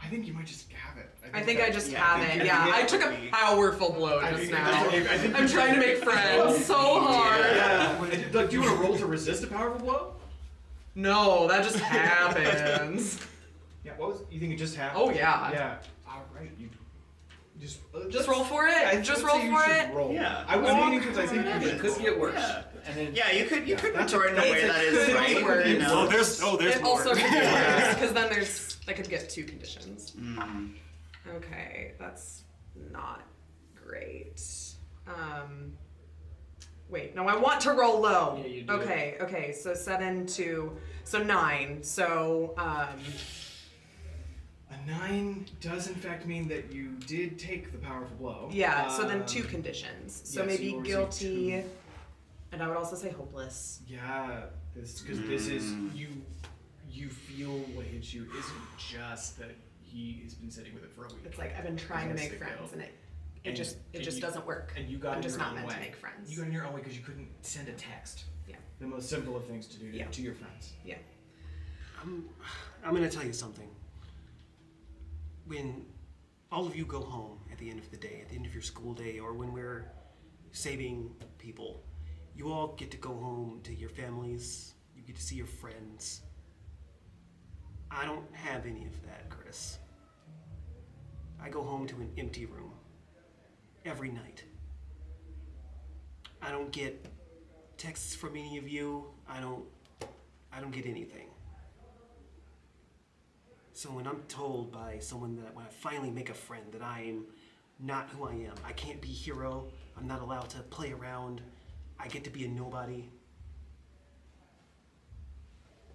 think you might just have it. I think I just have I think it. you Yeah, hit I took a me. powerful blow I just think- now. I think I'm you trying to did. make friends so hard. Yeah. Like, do you want to roll to resist a powerful blow? No, that just happens. Yeah. What was? You think it just happened? Oh yeah. Yeah. All right. You just Just roll for it. Yeah, I Just would roll say you for should it. Roll. Yeah. I was Walk meaning because I think you It should. could get worse. Yeah. And then Yeah, you could that's retort in a okay. way It that is could right. be worse. You know? There's It more. also could be worse because then I could get 2 conditions. Mm. Okay, that's not great. Wait, no, I want to roll low. Yeah, you do. Okay, so 7 to 9. So A 9 does in fact mean that you did take the powerful blow. yeah, so then 2 conditions. So yes, maybe you always do guilty, 2. and I would also say hopeless. Yeah, this is you feel what hits you isn't just that he has been sitting with it for a week. It's like I've been trying to Yes, make they friends, go. and it And just you- doesn't work. And you got I'm in just your not own meant way. to make friends. You got in your own way because you couldn't send a text. Yeah. The most simple of things to do Yeah. to your friends. Yeah. I'm going to tell you something. When all of you go home at the end of the day, at the end of your school day, or when we're saving people, you all get to go home to your families, you get to see your friends. I don't have any of that, Chris. I go home to an empty room every night. I don't get texts from any of you. I don't get anything. So when I'm told by someone that when I finally make a friend that I am not who I am, I can't be hero, I'm not allowed to play around, I get to be a nobody.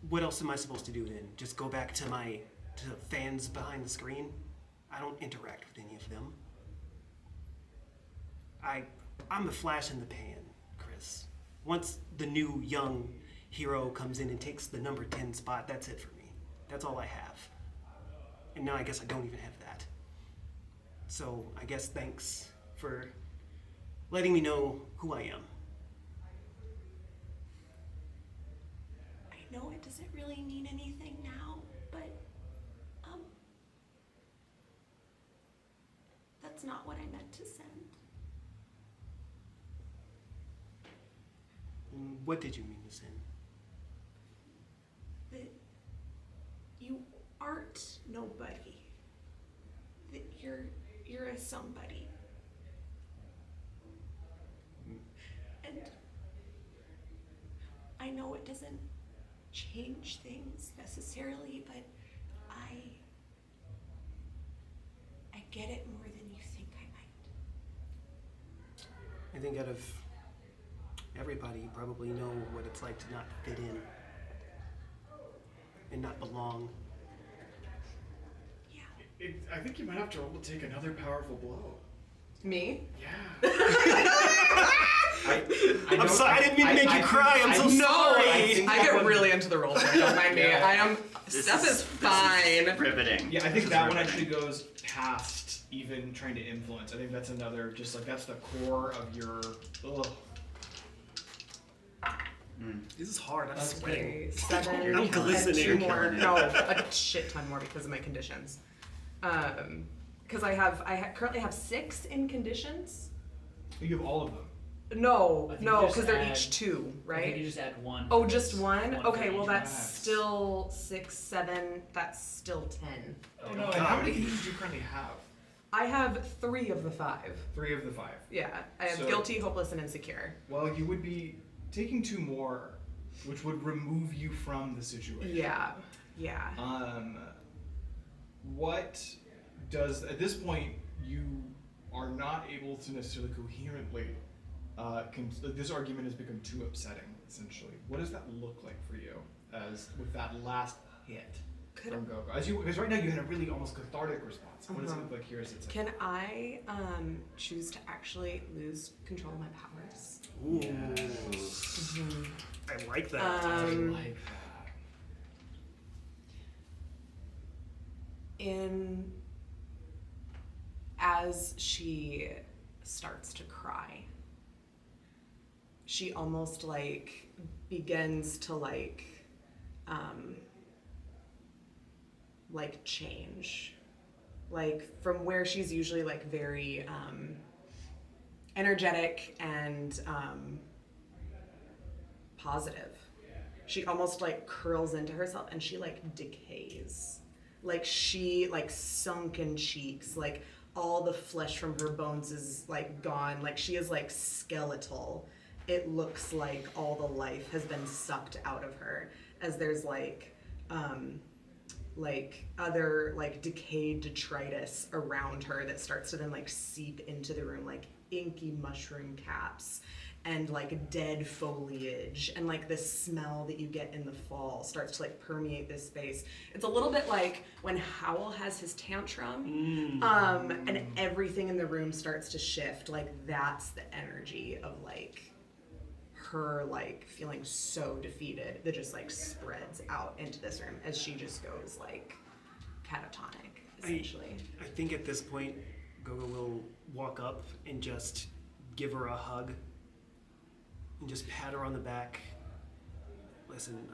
What else am I supposed to do then? Just go back to fans behind the screen? I don't interact with any of them. I'm the flash in the pan, Chris. Once the new young hero comes in and takes the number 10 spot, that's it for me. That's all I have. And now I guess I don't even have that. So I guess thanks for letting me know who I am. I know it doesn't really mean anything now, but that's not what I meant to send. What did you mean to send? That you aren't nobody. That you're a somebody. And I know it doesn't change things necessarily, but I get it more than you think I might. I think out of everybody, you probably know what it's like to not fit in and not belong. Yeah. I think you might have to roll to take another powerful blow. Me? Yeah. I'm sorry. I didn't mean to make you cry. I'm so sorry. I get really into the roles. Don't mind me. Yeah. I am. Stuff is fine. Riveting. Yeah, I think This is that one riveting. actually goes past even trying to influence. I think that's another, just like that's the core of your. Ugh. This is hard. I'm Okay, sweating. 7 I'm and glistening. 2 more. Killing it. No, a shit ton more because of my conditions. Because I currently have 6 in conditions. You have all of them. No, I think no, you just because they're add- each 2, I think you right? just add 1. Oh, for just this. 1? for Okay, well each that's class. still 6, 7. That's still 10. Oh no! And how many conditions do you currently have? I have 3 of the 5. 3 of the 5. Yeah, I have So- guilty, hopeless, and insecure. Well, you would be taking 2 more, which would remove you from the situation. Yeah, yeah. What does, at this point, you are not able to necessarily coherently, this argument has become too upsetting, essentially. What does that look like for you, as with that last hit from Gogo? Because right now you had a really almost cathartic response. What does it look like here as it's Can I choose to actually lose control of my powers? Ooh. Yes. I like that. I like that. As she starts to cry, she almost like begins to like change, like from where she's usually like very energetic and positive. She almost like curls into herself and she like decays. Like she like sunken cheeks, like all the flesh from her bones is like gone. Like she is like skeletal. It looks like all the life has been sucked out of her, as there's like other like decayed detritus around her that starts to then like seep into the room, like inky mushroom caps and like dead foliage, and like this smell that you get in the fall starts to like permeate this space. It's a little bit like when Howl has his tantrum, and everything in the room starts to shift. Like that's the energy of like her like feeling so defeated that just like spreads out into this room as she just goes like catatonic, essentially. I think at this point, Gogo will walk up and just give her a hug and just pat her on the back. Listen,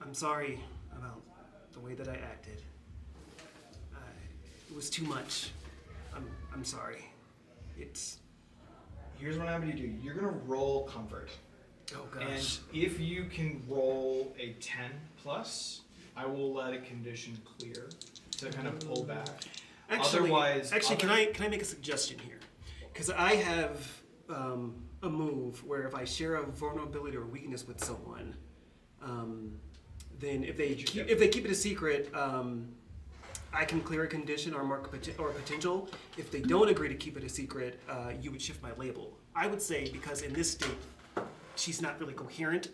I'm sorry about the way that I acted. It was too much. I'm sorry. Here's what I'm going to do. You're going to roll comfort. Oh And gosh. if you can roll a 10 plus, I will let a condition clear to kind of pull back. Actually, Otherwise, can I make a suggestion here? Because I have a move where if I share a vulnerability or weakness with someone, then if they keep it a secret, I can clear a condition or mark or a potential. If they don't agree to keep it a secret, you would shift my label. I would say because in this state, she's not really coherent.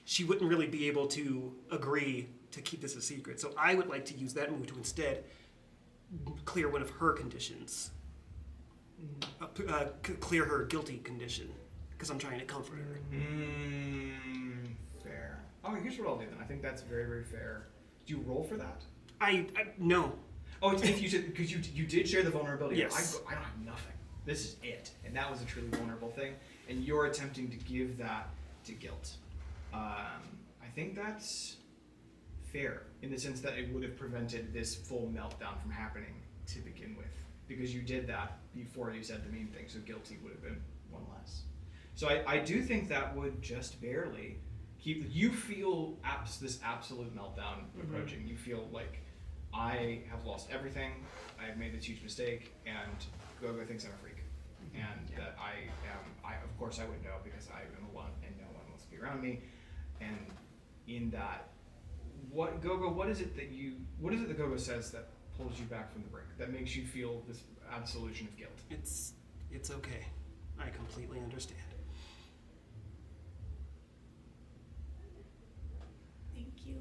She wouldn't really be able to agree to keep this a secret. So I would like to use that move to instead clear one of her conditions. Clear her guilty condition, because I'm trying to comfort her. Fair. Oh, here's what I'll do then. I think that's very, very fair. Do you roll for that? No. Oh, it's if you said, because you did share the vulnerability. Yes. I don't have nothing. This is it. And that was a truly vulnerable thing. And you're attempting to give that to guilt. I think that's fair in the sense that it would have prevented this full meltdown from happening to begin with. Because you did that before you said the mean thing, so guilty would have been one less. So I do think that would just barely keep, you feel this absolute meltdown approaching. You feel like, I have lost everything, I have made this huge mistake, and Gogo thinks I'm a freak. And that of course I would know because I am alone and no one wants to be around me. And in that, what is it that Gogo says that pulls you back from the brink, that makes you feel this absolution of guilt? It's okay. I completely understand. Thank you.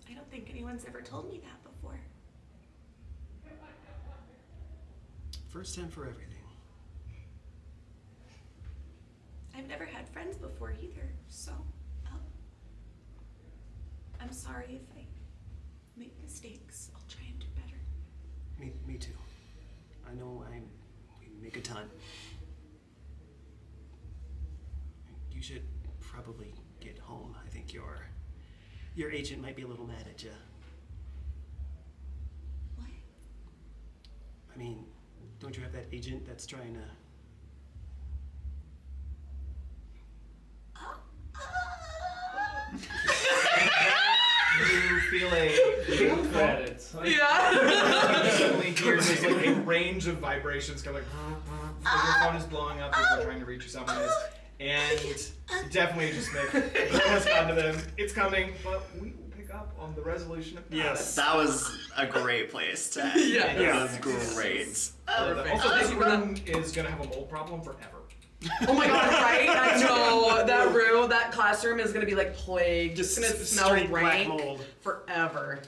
I don't think anyone's ever told me that before. First time for everything. never had friends before either, so I'm sorry if I make mistakes. I'll try and do better. Me too. I know we make a ton. You should probably get home. I think your agent might be a little mad at you. What? I mean, don't you have that agent that's trying to... You feel a Credits. Yeah. suddenly hear there's like a range of vibrations coming. Like your phone is blowing up as they're trying to reach you. Someone is, and definitely just make respond to them. It's coming, but we will pick up on the resolution of that. Yes. That was a great place to end. Yeah. That was great. Also, this room is gonna have a mold problem forever. Oh my god, right? I know that classroom is gonna be like plagued. It's gonna smell straight black rank mold. forever.